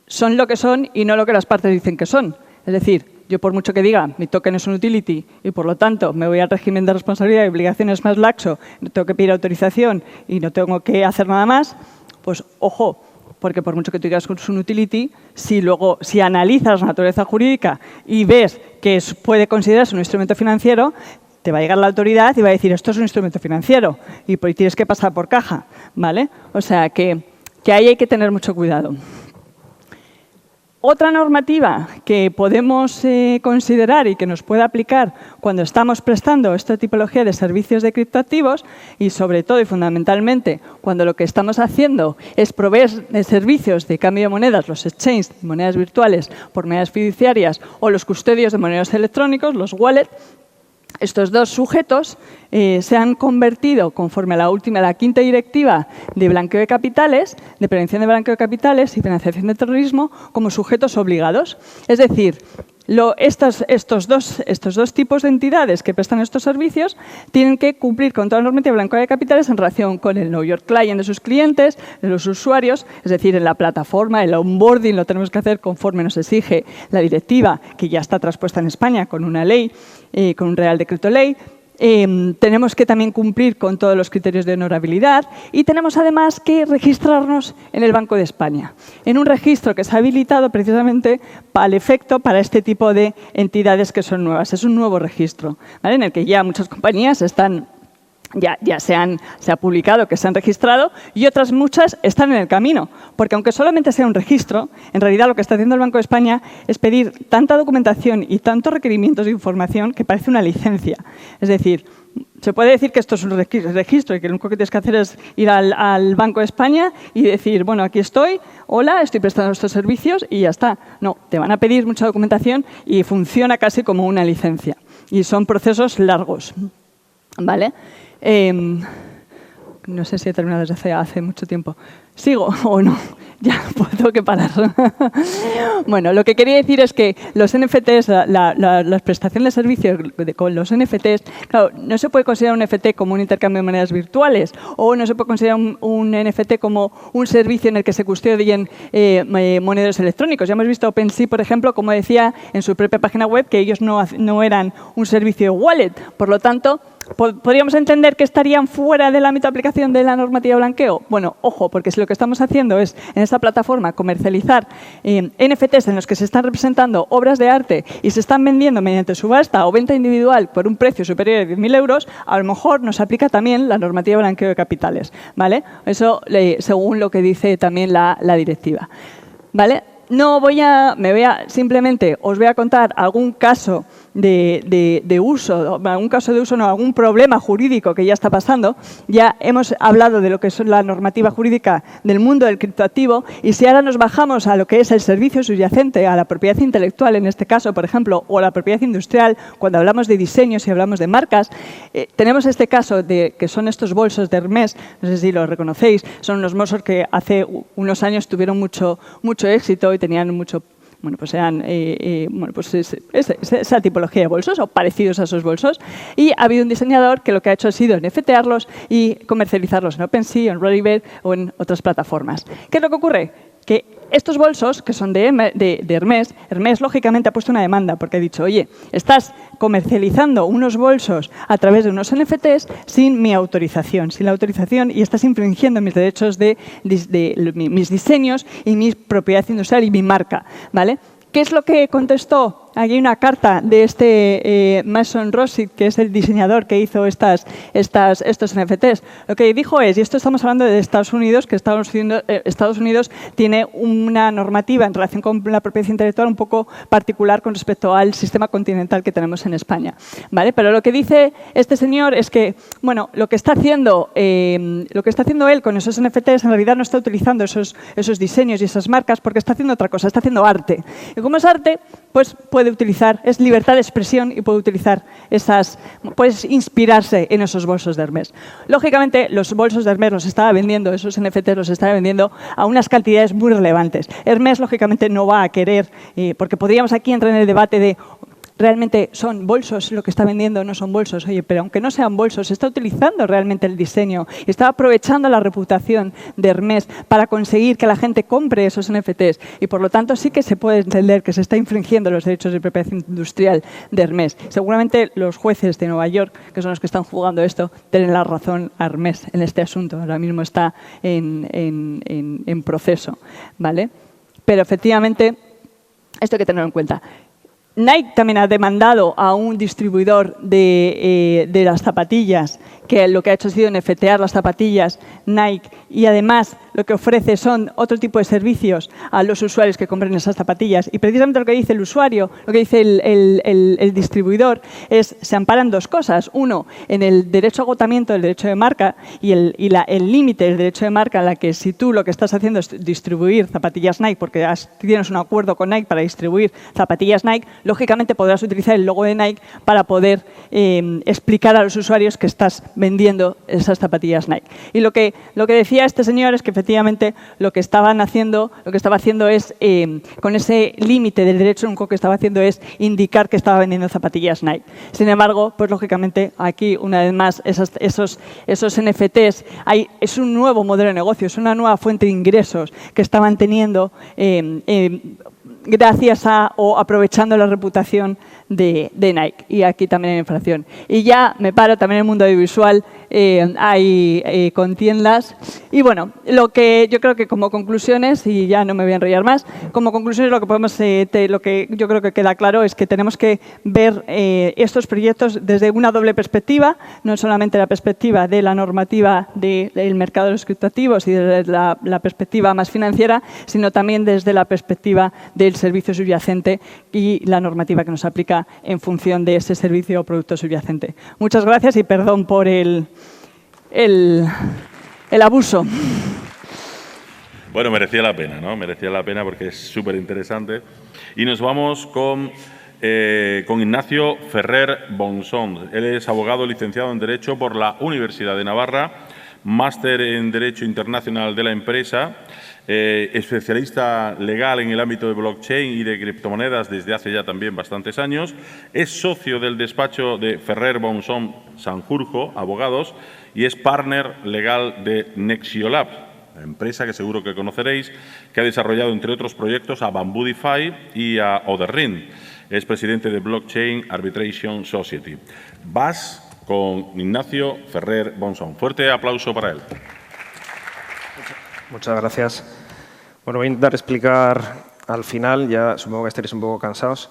son lo que son y no lo que las partes dicen que son. Es decir, yo por mucho que diga mi token es un utility y por lo tanto me voy al régimen de responsabilidad y obligaciones más laxo, no tengo que pedir autorización y no tengo que hacer nada más, pues ojo, porque por mucho que tú digas que es un utility, si analizas la naturaleza jurídica y ves que puede considerarse un instrumento financiero, te va a llegar la autoridad y va a decir esto es un instrumento financiero y tienes que pasar por caja, ¿vale? O sea que ahí hay que tener mucho cuidado. Otra normativa que podemos considerar y que nos puede aplicar cuando estamos prestando esta tipología de servicios de criptoactivos y sobre todo y fundamentalmente cuando lo que estamos haciendo es proveer de servicios de cambio de monedas, los exchanges de monedas virtuales por monedas fiduciarias o los custodios de monedas electrónicos, los wallets. Estos dos sujetos se han convertido, conforme a la quinta directiva de blanqueo de capitales, de prevención de blanqueo de capitales y financiación de terrorismo, como sujetos obligados. Es decir, estos dos tipos de entidades que prestan estos servicios tienen que cumplir con toda la normativa de blanqueo de capitales en relación con el Know Your Client de sus clientes, de los usuarios, es decir, en la plataforma, el onboarding lo tenemos que hacer conforme nos exige la directiva, que ya está traspuesta en España con una ley, con un Real Decreto Ley. Tenemos que también cumplir con todos los criterios de honorabilidad y tenemos además que registrarnos en el Banco de España, en un registro que se ha habilitado precisamente al efecto para este tipo de entidades que son nuevas. Es un nuevo registro, ¿vale? En el que ya muchas compañías están se ha publicado que se han registrado y otras muchas están en el camino. Porque aunque solamente sea un registro, en realidad lo que está haciendo el Banco de España es pedir tanta documentación y tantos requerimientos de información que parece una licencia. Es decir, se puede decir que esto es un registro y que lo único que tienes que hacer es ir al Banco de España y decir, bueno, aquí estoy, hola, estoy prestando estos servicios y ya está. No, te van a pedir mucha documentación y funciona casi como una licencia. Y son procesos largos, ¿vale? No sé si he terminado desde hace mucho tiempo. ¿Sigo o no? Ya, pues tengo que parar. Bueno, lo que quería decir es que los NFTs, la prestación de servicios con los NFTs, claro, no se puede considerar un NFT como un intercambio de monedas virtuales o no se puede considerar un NFT como un servicio en el que se custodien monedas electrónicos. Ya hemos visto OpenSea, por ejemplo, como decía en su propia página web, que ellos no eran un servicio de wallet. Por lo tanto, ¿podríamos entender que estarían fuera del ámbito de aplicación de la normativa de blanqueo? Bueno, ojo, porque si lo que estamos haciendo es en esta plataforma comercializar NFTs en los que se están representando obras de arte y se están vendiendo mediante subasta o venta individual por un precio superior a 10.000 euros, a lo mejor nos aplica también la normativa de blanqueo de capitales, ¿vale? Eso según lo que dice también la directiva, ¿vale? Simplemente os voy a contar algún caso de uso, algún problema jurídico que ya está pasando. Ya hemos hablado de lo que es la normativa jurídica del mundo del criptoactivo y si ahora nos bajamos a lo que es el servicio subyacente, a la propiedad intelectual en este caso, por ejemplo, o la propiedad industrial, cuando hablamos de diseños y hablamos de marcas, tenemos este caso que son estos bolsos de Hermès, no sé si los reconocéis, son unos bolsos que hace unos años tuvieron mucho éxito y tenían mucho, bueno, pues eran esa tipología de bolsos o parecidos a esos bolsos. Y ha habido un diseñador que lo que ha hecho ha sido NFTarlos y comercializarlos en OpenSea, en Rarible o en otras plataformas. ¿Qué es lo que ocurre? Que estos bolsos, que son de Hermès, Hermès lógicamente ha puesto una demanda porque ha dicho, oye, estás comercializando unos bolsos a través de unos NFTs sin mi autorización, y estás infringiendo mis derechos de mis diseños y mi propiedad industrial y mi marca, ¿vale? ¿Qué es lo que contestó? Aquí hay una carta de este Mason Rossi, que es el diseñador que hizo estos NFTs. Lo que dijo es, y esto estamos hablando de Estados Unidos, que Estados Unidos tiene una normativa en relación con la propiedad intelectual un poco particular con respecto al sistema continental que tenemos en España, ¿vale? Pero lo que dice este señor es que, bueno, lo que está haciendo él con esos NFTs en realidad no está utilizando esos diseños y esas marcas porque está haciendo otra cosa, está haciendo arte. Y como es arte, pues es libertad de expresión y puedes inspirarse en esos bolsos de Hermès. Lógicamente, los bolsos de Hermès los estaba vendiendo, esos NFTs los estaba vendiendo a unas cantidades muy relevantes. Hermès, lógicamente, no va a querer, porque podríamos aquí entrar en el debate de ¿realmente son bolsos lo que está vendiendo o no son bolsos? Oye, pero aunque no sean bolsos, está utilizando realmente el diseño y está aprovechando la reputación de Hermès para conseguir que la gente compre esos NFTs y, por lo tanto, sí que se puede entender que se está infringiendo los derechos de propiedad industrial de Hermès. Seguramente los jueces de Nueva York, que son los que están juzgando esto, tienen la razón a Hermès en este asunto. Ahora mismo está en proceso, ¿vale? Pero, efectivamente, esto hay que tenerlo en cuenta. Nike también ha demandado a un distribuidor de las zapatillas que lo que ha hecho ha sido NFTear las zapatillas Nike y además lo que ofrece son otro tipo de servicios a los usuarios que compren esas zapatillas. Y precisamente lo que dice el usuario, lo que dice el distribuidor, es se amparan dos cosas. Uno, en el derecho a agotamiento del derecho de marca y el límite del derecho de marca en la que si tú lo que estás haciendo es distribuir zapatillas Nike porque tienes un acuerdo con Nike para distribuir zapatillas Nike, lógicamente podrás utilizar el logo de Nike para poder explicar a los usuarios que estás vendiendo esas zapatillas Nike. Y lo que decía este señor es que efectivamente lo que estaba haciendo es, con ese límite del derecho, lo que estaba haciendo es indicar que estaba vendiendo zapatillas Nike. Sin embargo, pues lógicamente aquí, una vez más, esos NFTs, es un nuevo modelo de negocio, es una nueva fuente de ingresos que estaban teniendo gracias a o aprovechando la reputación de Nike. Y aquí también hay inflación. Y ya me paro, también en el mundo audiovisual hay contiendas. Y bueno, lo que yo creo que como conclusiones, y ya no me voy a enrollar más, como conclusiones lo que yo creo que queda claro es que tenemos que ver estos proyectos desde una doble perspectiva, no solamente la perspectiva de la normativa del mercado de los criptoactivos y desde la perspectiva más financiera, sino también desde la perspectiva del servicio subyacente y la normativa que nos aplica en función de ese servicio o producto subyacente. Muchas gracias y perdón por el abuso. Bueno, merecía la pena, ¿no? Merecía la pena porque es súper interesante. Y nos vamos con Ignacio Ferrer Bonsón. Él es abogado licenciado en Derecho por la Universidad de Navarra, máster en Derecho Internacional de la Empresa, especialista legal en el ámbito de blockchain y de criptomonedas desde hace ya también bastantes años. Es socio del despacho de Ferrer Bonsón Sanjurjo, abogados, y es partner legal de Nexiolab, la empresa que seguro que conoceréis, que ha desarrollado, entre otros proyectos, a Bambudify y a Otherring. Es presidente de Blockchain Arbitration Society. Vas con Ignacio Ferrer Bonsón. Fuerte aplauso para él. Muchas gracias. Bueno, voy a intentar explicar al final, ya supongo que estaréis un poco cansados,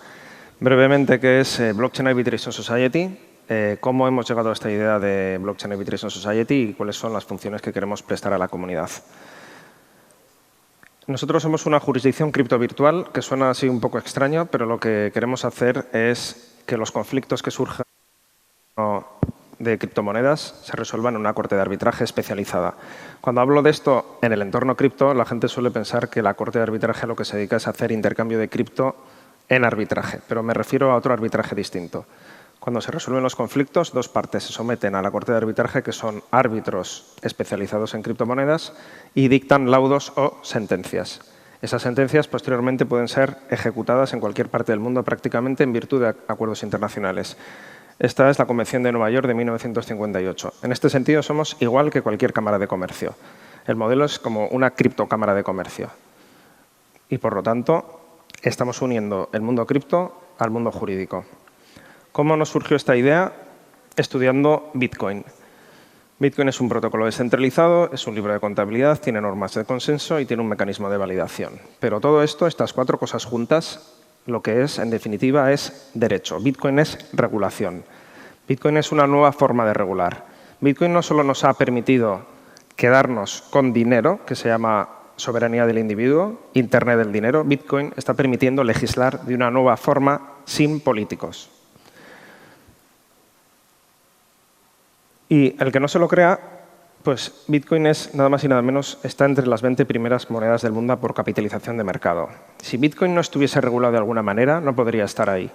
brevemente qué es Blockchain Arbitration Society, cómo hemos llegado a esta idea de Blockchain Arbitration Society y cuáles son las funciones que queremos prestar a la comunidad. Nosotros somos una jurisdicción criptovirtual, que suena así un poco extraño, pero lo que queremos hacer es que los conflictos que surjan de criptomonedas se resuelvan en una corte de arbitraje especializada. Cuando hablo de esto en el entorno cripto, la gente suele pensar que la corte de arbitraje lo que se dedica es a hacer intercambio de cripto en arbitraje, pero me refiero a otro arbitraje distinto. Cuando se resuelven los conflictos, dos partes se someten a la corte de arbitraje, que son árbitros especializados en criptomonedas, y dictan laudos o sentencias. Esas sentencias posteriormente pueden ser ejecutadas en cualquier parte del mundo prácticamente en virtud de acuerdos internacionales. Esta es la Convención de Nueva York de 1958. En este sentido, somos igual que cualquier cámara de comercio. El modelo es como una criptocámara de comercio. Y, por lo tanto, estamos uniendo el mundo cripto al mundo jurídico. ¿Cómo nos surgió esta idea? Estudiando Bitcoin. Bitcoin es un protocolo descentralizado, es un libro de contabilidad, tiene normas de consenso y tiene un mecanismo de validación. Pero todo esto, estas cuatro cosas juntas, lo que es, en definitiva, es derecho. Bitcoin es regulación. Bitcoin es una nueva forma de regular. Bitcoin no solo nos ha permitido quedarnos con dinero, que se llama soberanía del individuo, Internet del dinero. Bitcoin está permitiendo legislar de una nueva forma sin políticos. Y el que no se lo crea, pues Bitcoin es nada más y nada menos, está entre las 20 primeras monedas del mundo por capitalización de mercado. Si Bitcoin no estuviese regulado de alguna manera, no podría estar ahí.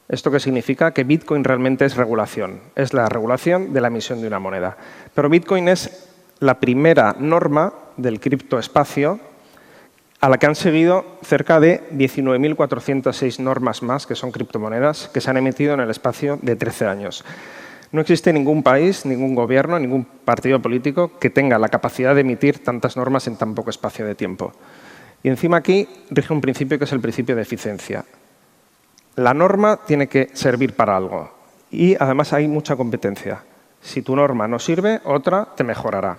¿Esto qué significa? Que Bitcoin realmente es regulación. Es la regulación de la emisión de una moneda. Pero Bitcoin es la primera norma del criptoespacio a la que han seguido cerca de 19.406 normas más, que son criptomonedas, que se han emitido en el espacio de 13 años. No existe ningún país, ningún gobierno, ningún partido político que tenga la capacidad de emitir tantas normas en tan poco espacio de tiempo. Y encima aquí rige un principio que es el principio de eficiencia. La norma tiene que servir para algo y además hay mucha competencia. Si tu norma no sirve, otra te mejorará.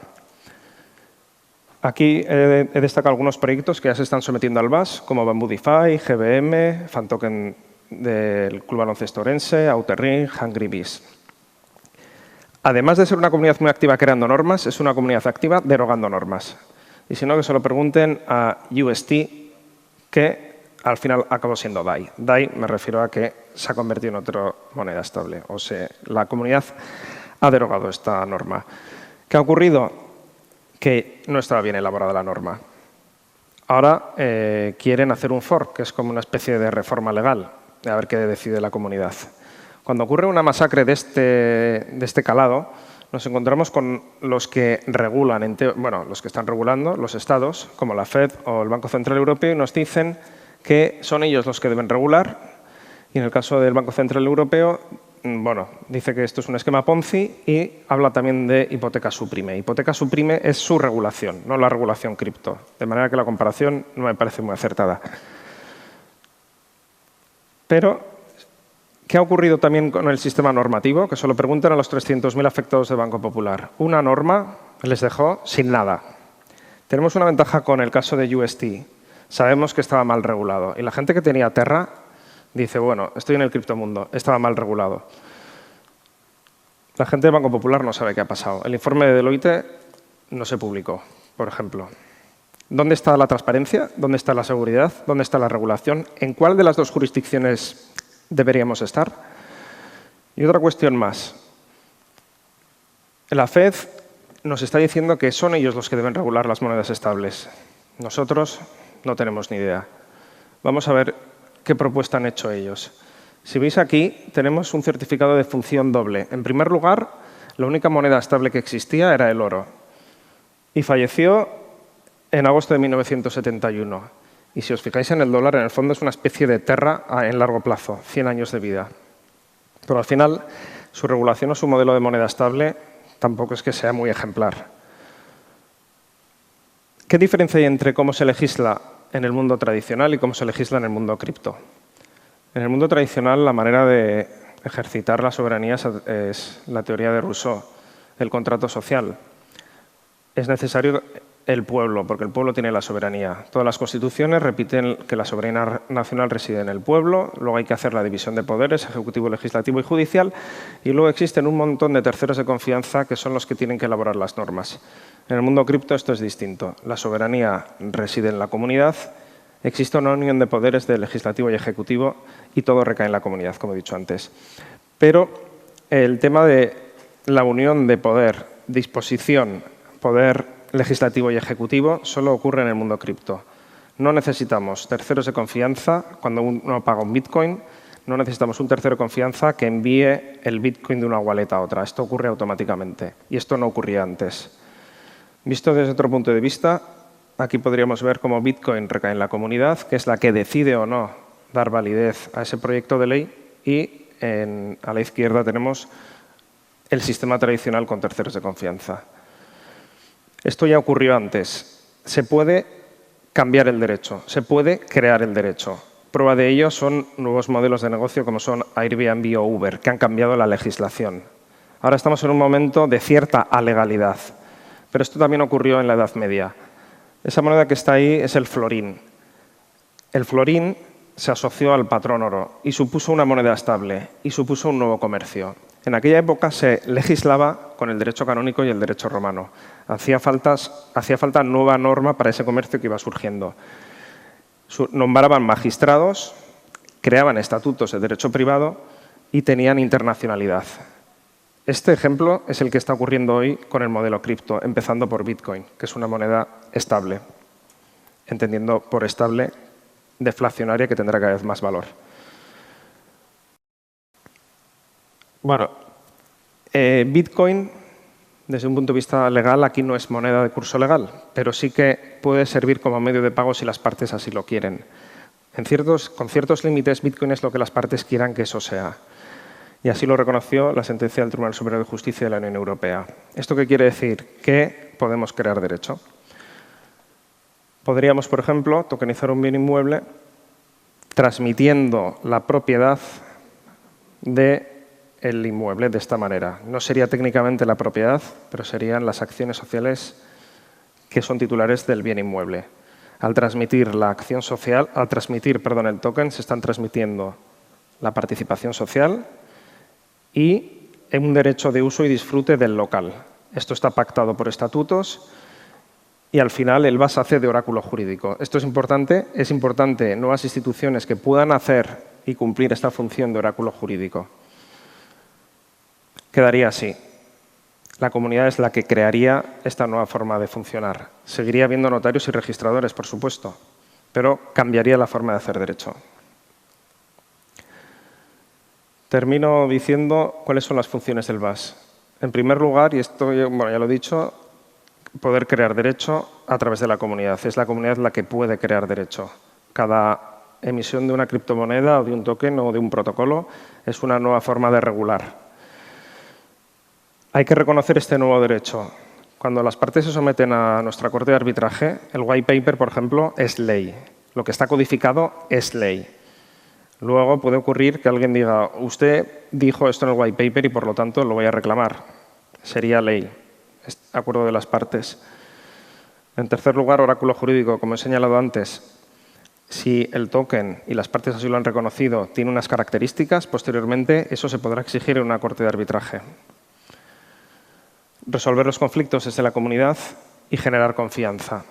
Aquí he destacado algunos proyectos que ya se están sometiendo al BAS, como Bambudify, GBM, Fantoken del Club Baloncesto Orense, Outerring, Hungry Bees. además de ser una comunidad muy activa creando normas, es una comunidad activa derogando normas. Y si no, que se lo pregunten a UST, que al final acabó siendo DAI. DAI me refiero a que se ha convertido en otra moneda estable. O sea, la comunidad ha derogado esta norma. ¿Qué ha ocurrido? Que no estaba bien elaborada la norma. Ahora quieren hacer un fork, que es como una especie de reforma legal, a ver qué decide la comunidad. Cuando ocurre una masacre de este calado, nos encontramos con los que regulan, los que están regulando, los estados, como la Fed o el Banco Central Europeo, y nos dicen que son ellos los que deben regular. Y en el caso del Banco Central Europeo, dice que esto es un esquema Ponzi y habla también de hipoteca suprime. Hipoteca suprime es su regulación, no la regulación cripto. De manera que la comparación no me parece muy acertada. Pero ¿qué ha ocurrido también con el sistema normativo? Que se lo preguntan a los 300.000 afectados de Banco Popular. Una norma les dejó sin nada. Tenemos una ventaja con el caso de UST. Sabemos que estaba mal regulado. Y la gente que tenía Terra dice, bueno, estoy en el criptomundo, estaba mal regulado. La gente de Banco Popular no sabe qué ha pasado. El informe de Deloitte no se publicó, por ejemplo. ¿Dónde está la transparencia? ¿Dónde está la seguridad? ¿Dónde está la regulación? ¿En cuál de las dos jurisdicciones deberíamos estar? Y otra cuestión más. La Fed nos está diciendo que son ellos los que deben regular las monedas estables. Nosotros no tenemos ni idea. Vamos a ver qué propuesta han hecho ellos. Si veis aquí, tenemos un certificado de función doble. En primer lugar, la única moneda estable que existía era el oro. Y falleció en agosto de 1971. Y si os fijáis en el dólar, en el fondo es una especie de Terra en largo plazo, 100 años de vida. Pero al final, su regulación o su modelo de moneda estable tampoco es que sea muy ejemplar. ¿Qué diferencia hay entre cómo se legisla en el mundo tradicional y cómo se legisla en el mundo cripto? En el mundo tradicional, la manera de ejercitar la soberanía es la teoría de Rousseau, el contrato social. Es necesario el pueblo, porque el pueblo tiene la soberanía. Todas las constituciones repiten que la soberanía nacional reside en el pueblo, luego hay que hacer la división de poderes, ejecutivo, legislativo y judicial, y luego existen un montón de terceros de confianza que son los que tienen que elaborar las normas. En el mundo cripto esto es distinto. La soberanía reside en la comunidad, existe una unión de poderes de legislativo y ejecutivo y todo recae en la comunidad, como he dicho antes. Pero el tema de la unión de poder, disposición, poder legislativo y ejecutivo solo ocurre en el mundo cripto. No necesitamos terceros de confianza cuando uno paga un Bitcoin, no necesitamos un tercero de confianza que envíe el Bitcoin de una wallet a otra. Esto ocurre automáticamente y esto no ocurría antes. Visto desde otro punto de vista, aquí podríamos ver cómo Bitcoin recae en la comunidad, que es la que decide o no dar validez a ese proyecto de ley, y a la izquierda tenemos el sistema tradicional con terceros de confianza. Esto ya ocurrió antes. Se puede cambiar el derecho, se puede crear el derecho. Prueba de ello son nuevos modelos de negocio como son Airbnb o Uber, que han cambiado la legislación. Ahora estamos en un momento de cierta alegalidad, pero esto también ocurrió en la Edad Media. Esa moneda que está ahí es el florín. El florín se asoció al patrón oro y supuso una moneda estable y supuso un nuevo comercio. En aquella época se legislaba con el derecho canónico y el derecho romano. Hacía falta nueva norma para ese comercio que iba surgiendo. Nombraban magistrados, creaban estatutos de derecho privado y tenían internacionalidad. Este ejemplo es el que está ocurriendo hoy con el modelo cripto, empezando por Bitcoin, que es una moneda estable, entendiendo por estable deflacionaria que tendrá cada vez más valor. Bueno, Bitcoin, desde un punto de vista legal, aquí no es moneda de curso legal, pero sí que puede servir como medio de pago si las partes así lo quieren. Con ciertos límites, Bitcoin es lo que las partes quieran que eso sea. Y así lo reconoció la sentencia del Tribunal Superior de Justicia de la Unión Europea. ¿Esto qué quiere decir? Que podemos crear derecho. Podríamos, por ejemplo, tokenizar un bien inmueble transmitiendo la propiedad del inmueble de esta manera. No sería técnicamente la propiedad, pero serían las acciones sociales que son titulares del bien inmueble. Al transmitir la acción social, el token, se están transmitiendo la participación social y un derecho de uso y disfrute del local. Esto está pactado por estatutos y al final el VAS hace de oráculo jurídico. Esto es importante nuevas instituciones que puedan hacer y cumplir esta función de oráculo jurídico. Quedaría así. La comunidad es la que crearía esta nueva forma de funcionar. Seguiría habiendo notarios y registradores, por supuesto, pero cambiaría la forma de hacer derecho. Termino diciendo cuáles son las funciones del VAS. En primer lugar, y esto ya lo he dicho, poder crear derecho a través de la comunidad. Es la comunidad la que puede crear derecho. Cada emisión de una criptomoneda o de un token o de un protocolo es una nueva forma de regular. Hay que reconocer este nuevo derecho. Cuando las partes se someten a nuestra corte de arbitraje, el white paper, por ejemplo, es ley. Lo que está codificado es ley. Luego puede ocurrir que alguien diga, usted dijo esto en el white paper y por lo tanto lo voy a reclamar. Sería ley. Es acuerdo de las partes. En tercer lugar, oráculo jurídico, como he señalado antes. Si el token y las partes así lo han reconocido tiene unas características, posteriormente eso se podrá exigir en una corte de arbitraje. Resolver los conflictos desde la comunidad y generar confianza.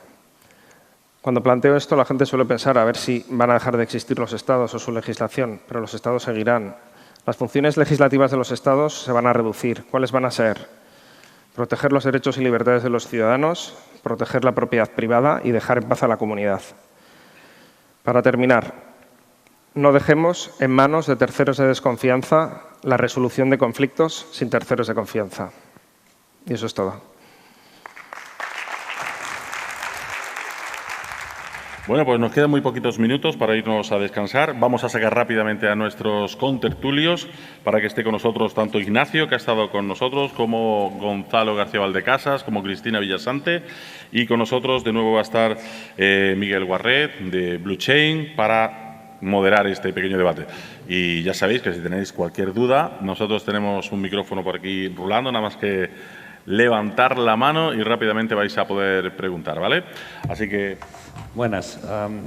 Cuando planteo esto, la gente suele pensar a ver si van a dejar de existir los estados o su legislación, pero los estados seguirán. Las funciones legislativas de los estados se van a reducir. ¿Cuáles van a ser? Proteger los derechos y libertades de los ciudadanos, proteger la propiedad privada y dejar en paz a la comunidad. Para terminar, no dejemos en manos de terceros de desconfianza la resolución de conflictos sin terceros de confianza. Y eso es todo. Bueno, pues nos quedan muy poquitos minutos para irnos a descansar. Vamos a sacar rápidamente a nuestros contertulios para que esté con nosotros tanto Ignacio, que ha estado con nosotros, como Gonzalo García Valdecasas, como Cristina Villasante. Y con nosotros de nuevo va a estar Miguel Guarret, de Blockchain, para moderar este pequeño debate. Y ya sabéis que si tenéis cualquier duda, nosotros tenemos un micrófono por aquí rulando, nada más que levantar la mano y rápidamente vais a poder preguntar, ¿vale? Así que... Buenas.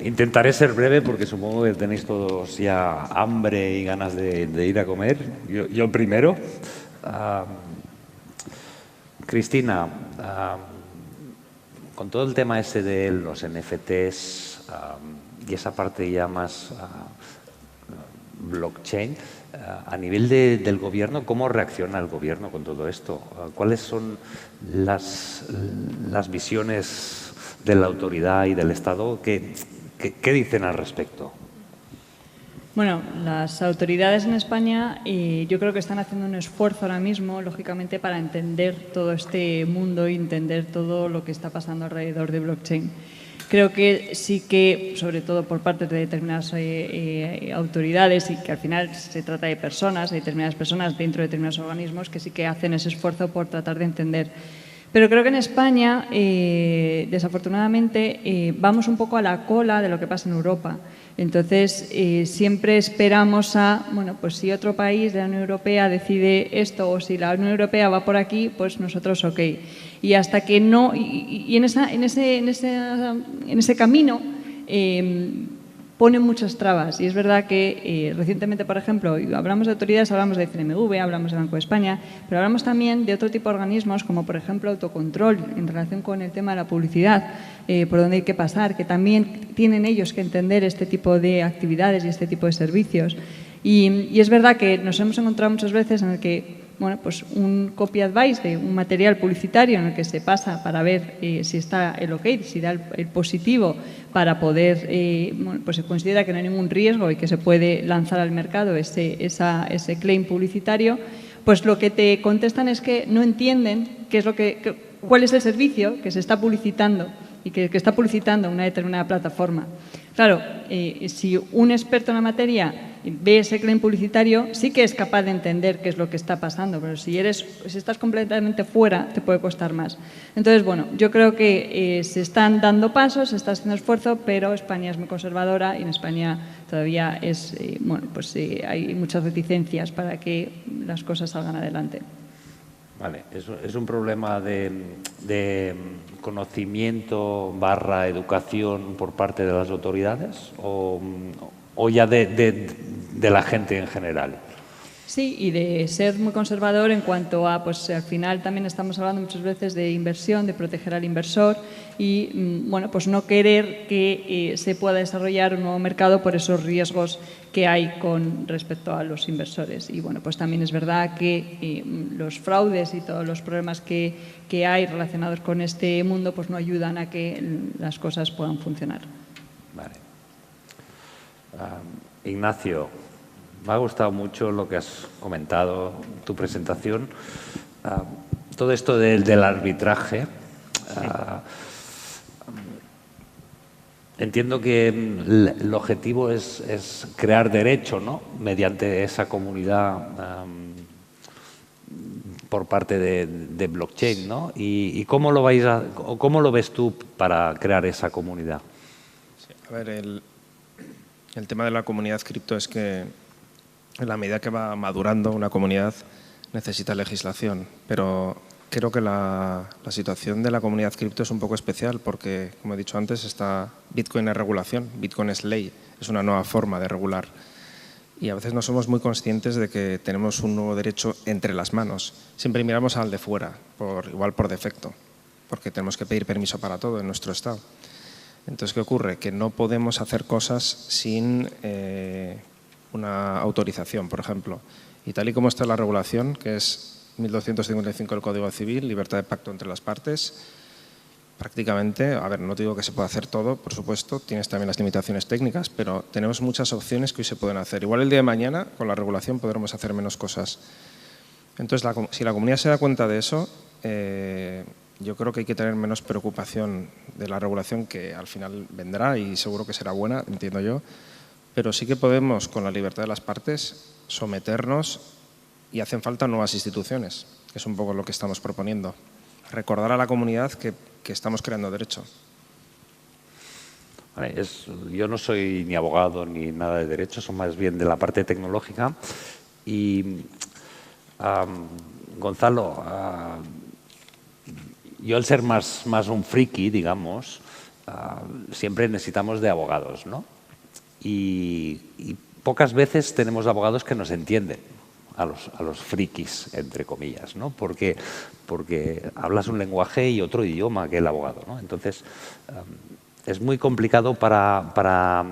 Intentaré ser breve porque supongo que tenéis todos ya hambre y ganas de ir a comer. Yo primero. Cristina, con todo el tema ese de los NFTs y esa parte ya más blockchain, a nivel del gobierno, ¿cómo reacciona el gobierno con todo esto? ¿Cuáles son las visiones de la autoridad y del Estado? ¿Qué dicen al respecto? Bueno, las autoridades en España yo creo que están haciendo un esfuerzo ahora mismo, lógicamente, para entender todo este mundo y entender todo lo que está pasando alrededor de blockchain. Creo que sí que, sobre todo por parte de determinadas autoridades, y que al final se trata de personas, de determinadas personas dentro de determinados organismos, que sí que hacen ese esfuerzo por tratar de entender. Pero creo que en España, desafortunadamente, vamos un poco a la cola de lo que pasa en Europa. Entonces, siempre esperamos a, bueno, pues si otro país de la Unión Europea decide esto o si la Unión Europea va por aquí, pues nosotros ok. Y hasta que no, y en ese camino ponen muchas trabas. Y es verdad que recientemente, por ejemplo, hablamos de autoridades, hablamos de CNMV, hablamos de Banco de España, pero hablamos también de otro tipo de organismos como, por ejemplo, Autocontrol, en relación con el tema de la publicidad, por donde hay que pasar, que también tienen ellos que entender este tipo de actividades y este tipo de servicios. Y es verdad que nos hemos encontrado muchas veces en el que, bueno, pues un copy advice de un material publicitario en el que se pasa para ver si está el ok, si da el positivo para poder, bueno, pues se considera que no hay ningún riesgo y que se puede lanzar al mercado ese claim publicitario, pues lo que te contestan es que no entienden cuál es el servicio que se está publicitando y que está publicitando una determinada plataforma. Claro, si un experto en la materia ve ese claim publicitario, sí que es capaz de entender qué es lo que está pasando, pero si estás completamente fuera, te puede costar más. Entonces, bueno, yo creo que se están dando pasos, se está haciendo esfuerzo, pero España es muy conservadora y en España todavía hay muchas reticencias para que las cosas salgan adelante. Vale, ¿es un problema de conocimiento / educación por parte de las autoridades o ya de la gente en general? Sí, y de ser muy conservador en cuanto a, pues al final también estamos hablando muchas veces de inversión, de proteger al inversor y, bueno, pues no querer que se pueda desarrollar un nuevo mercado por esos riesgos que hay con respecto a los inversores. Y, bueno, pues también es verdad que los fraudes y todos los problemas que hay relacionados con este mundo pues no ayudan a que las cosas puedan funcionar. Vale. Ignacio, me ha gustado mucho lo que has comentado, tu presentación. Todo esto del arbitraje. Entiendo que el objetivo es crear derecho, ¿no?, mediante esa comunidad por parte de blockchain, ¿no? ¿Y cómo lo cómo lo ves tú para crear esa comunidad? Sí, a ver, el tema de la comunidad cripto es que en la medida que va madurando una comunidad necesita legislación, pero creo que la situación de la comunidad cripto es un poco especial porque, como he dicho antes, Bitcoin es regulación, Bitcoin es ley, es una nueva forma de regular. Y a veces no somos muy conscientes de que tenemos un nuevo derecho entre las manos. Siempre miramos al de fuera, igual por defecto, porque tenemos que pedir permiso para todo en nuestro estado. Entonces, ¿qué ocurre? Que no podemos hacer cosas sin una autorización, por ejemplo. Y tal y como está la regulación, que es 1255 del Código Civil, libertad de pacto entre las partes, prácticamente, a ver, no te digo que se pueda hacer todo, por supuesto, tienes también las limitaciones técnicas, pero tenemos muchas opciones que hoy se pueden hacer. Igual el día de mañana, con la regulación, podremos hacer menos cosas. Entonces, si la comunidad se da cuenta de eso, yo creo que hay que tener menos preocupación de la regulación, que al final vendrá y seguro que será buena, entiendo yo, pero sí que podemos, con la libertad de las partes, someternos y hacen falta nuevas instituciones, que es un poco lo que estamos proponiendo. Recordar a la comunidad que estamos creando derecho. Vale, yo no soy ni abogado ni nada de derecho, soy más bien de la parte tecnológica. Y, Gonzalo, yo al ser más un friki, digamos, siempre necesitamos de abogados, ¿no? Y pocas veces tenemos abogados que nos entienden a los frikis, entre comillas, ¿no? Porque hablas un lenguaje y otro idioma que el abogado, ¿no? Entonces, es muy complicado para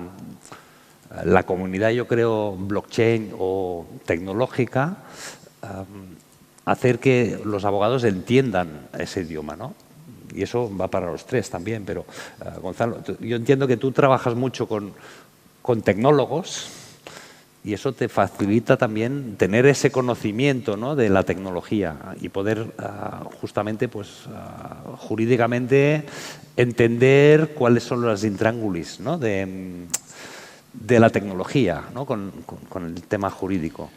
la comunidad, yo creo, blockchain o tecnológica, hacer que los abogados entiendan ese idioma, ¿no? Y eso va para los tres también, pero Gonzalo, yo entiendo que tú trabajas mucho con tecnólogos y eso te facilita también tener ese conocimiento, ¿no?, de la tecnología y poder justamente, pues, jurídicamente entender cuáles son las intrángulis, ¿no?, de la tecnología, ¿no?, con el tema jurídico.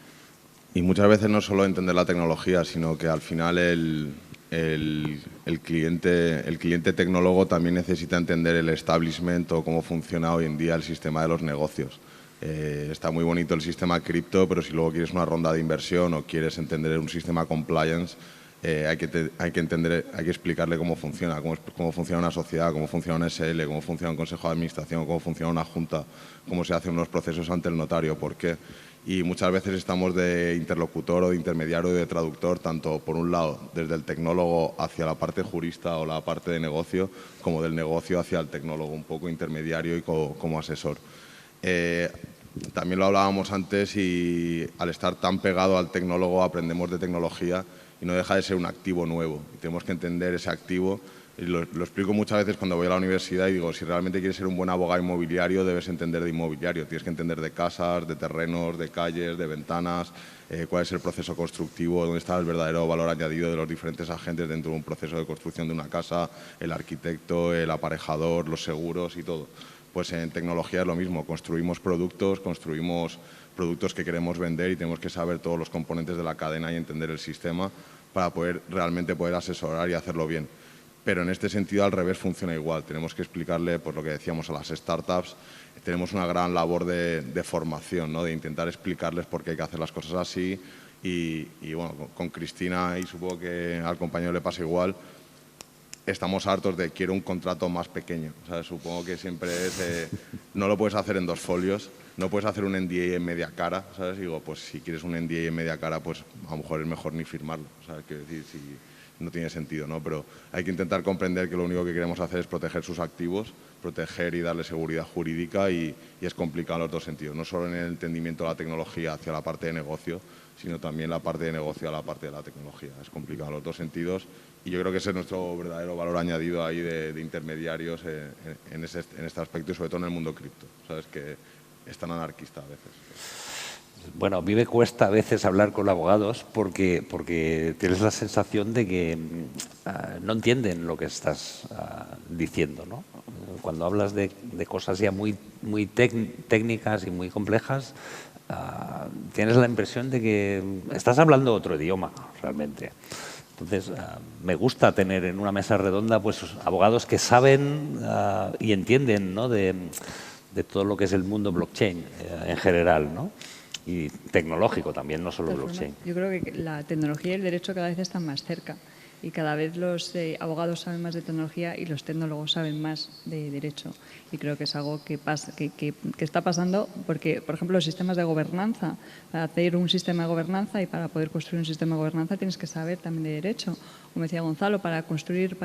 Y muchas veces no solo entender la tecnología, sino que al final el cliente tecnólogo también necesita entender el establishment o cómo funciona hoy en día el sistema de los negocios. Está muy bonito el sistema cripto, pero si luego quieres una ronda de inversión o quieres entender un sistema compliance, hay que explicarle cómo funciona una sociedad, cómo funciona una SL, cómo funciona un consejo de administración, cómo funciona una junta, cómo se hacen unos procesos ante el notario, por qué. Y muchas veces estamos de interlocutor o de intermediario o de traductor, tanto por un lado desde el tecnólogo hacia la parte jurista o la parte de negocio, como del negocio hacia el tecnólogo, un poco intermediario y como asesor. También lo hablábamos antes y al estar tan pegado al tecnólogo aprendemos de tecnología y no deja de ser un activo nuevo. Y tenemos que entender ese activo. Y lo explico muchas veces cuando voy a la universidad y digo, si realmente quieres ser un buen abogado inmobiliario, debes entender de inmobiliario. Tienes que entender de casas, de terrenos, de calles, de ventanas, cuál es el proceso constructivo, dónde está el verdadero valor añadido de los diferentes agentes dentro de un proceso de construcción de una casa, el arquitecto, el aparejador, los seguros y todo. Pues en tecnología es lo mismo, construimos productos que queremos vender y tenemos que saber todos los componentes de la cadena y entender el sistema para realmente poder asesorar y hacerlo bien. Pero en este sentido al revés funciona igual, tenemos que explicarle, pues lo que decíamos, a las startups, tenemos una gran labor de formación, ¿no?, de intentar explicarles por qué hay que hacer las cosas así y bueno, con Cristina y supongo que al compañero le pasa igual, estamos hartos de quiero un contrato más pequeño. O sea, supongo que siempre es, no lo puedes hacer en 2 folios no puedes hacer un NDA en media cara, ¿sabes? Digo, pues si quieres un NDA en media cara, pues a lo mejor es mejor ni firmarlo, ¿sabes? Quiero decir, si no tiene sentido, ¿no? Pero hay que intentar comprender que lo único que queremos hacer es proteger sus activos, proteger y darle seguridad jurídica y es complicado en los dos sentidos, no solo en el entendimiento de la tecnología hacia la parte de negocio, sino también la parte de negocio a la parte de la tecnología. Es complicado en los dos sentidos y yo creo que ese es nuestro verdadero valor añadido ahí de intermediarios en este aspecto y sobre todo en el mundo cripto, ¿sabes? Que es tan anarquista a veces. Bueno, a mí me cuesta a veces hablar con abogados porque tienes la sensación de que no entienden lo que estás diciendo, ¿no? Cuando hablas de cosas ya muy técnicas y muy complejas, tienes la impresión de que estás hablando otro idioma, realmente. Entonces, me gusta tener en una mesa redonda pues abogados que saben y entienden, ¿no? de todo lo que es el mundo blockchain en general, ¿no? Y tecnológico también, no solo blockchain. Yo creo que la tecnología y el derecho cada vez están más cerca y cada vez los abogados saben más de tecnología y los tecnólogos saben más de derecho. Y creo que es algo que está pasando porque, por ejemplo, los sistemas de gobernanza, para hacer un sistema de gobernanza y para poder construir un sistema de gobernanza tienes que saber también de derecho. Como decía Gonzalo, para constituir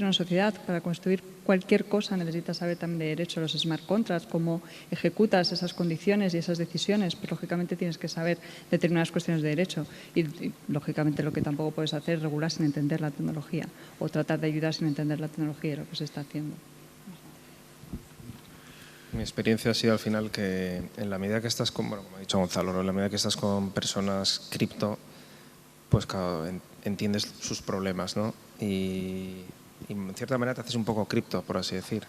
una sociedad, para construir cualquier cosa necesitas saber también de derecho. Los smart contracts, cómo ejecutas esas condiciones y esas decisiones, pues lógicamente tienes que saber determinadas cuestiones de derecho. Y lógicamente lo que tampoco puedes hacer es regular sin entender la tecnología o tratar de ayudar sin entender la tecnología y lo que se está haciendo. Mi experiencia ha sido al final que en la medida que estás con, bueno, como ha dicho Gonzalo, en la medida que estás con personas cripto, pues claro, entiendes sus problemas, ¿no? Y en cierta manera te haces un poco cripto, por así decir.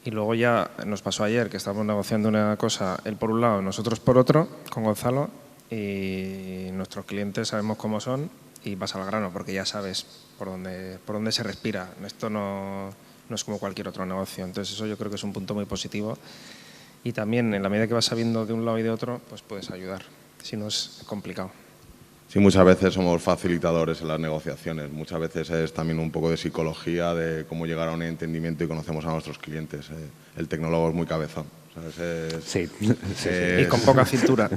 Y luego ya nos pasó ayer que estábamos negociando una cosa, él por un lado, nosotros por otro, con Gonzalo, y nuestros clientes sabemos cómo son y vas al grano porque ya sabes por dónde se respira. Esto no es como cualquier otro negocio. Entonces eso yo creo que es un punto muy positivo y también en la medida que vas sabiendo de un lado y de otro, pues puedes ayudar, si no es complicado. Sí, muchas veces somos facilitadores en las negociaciones, muchas veces es también un poco de psicología, de cómo llegar a un entendimiento y conocemos a nuestros clientes. El tecnólogo es muy cabezón, ¿sabes? Sí. Y con poca cintura.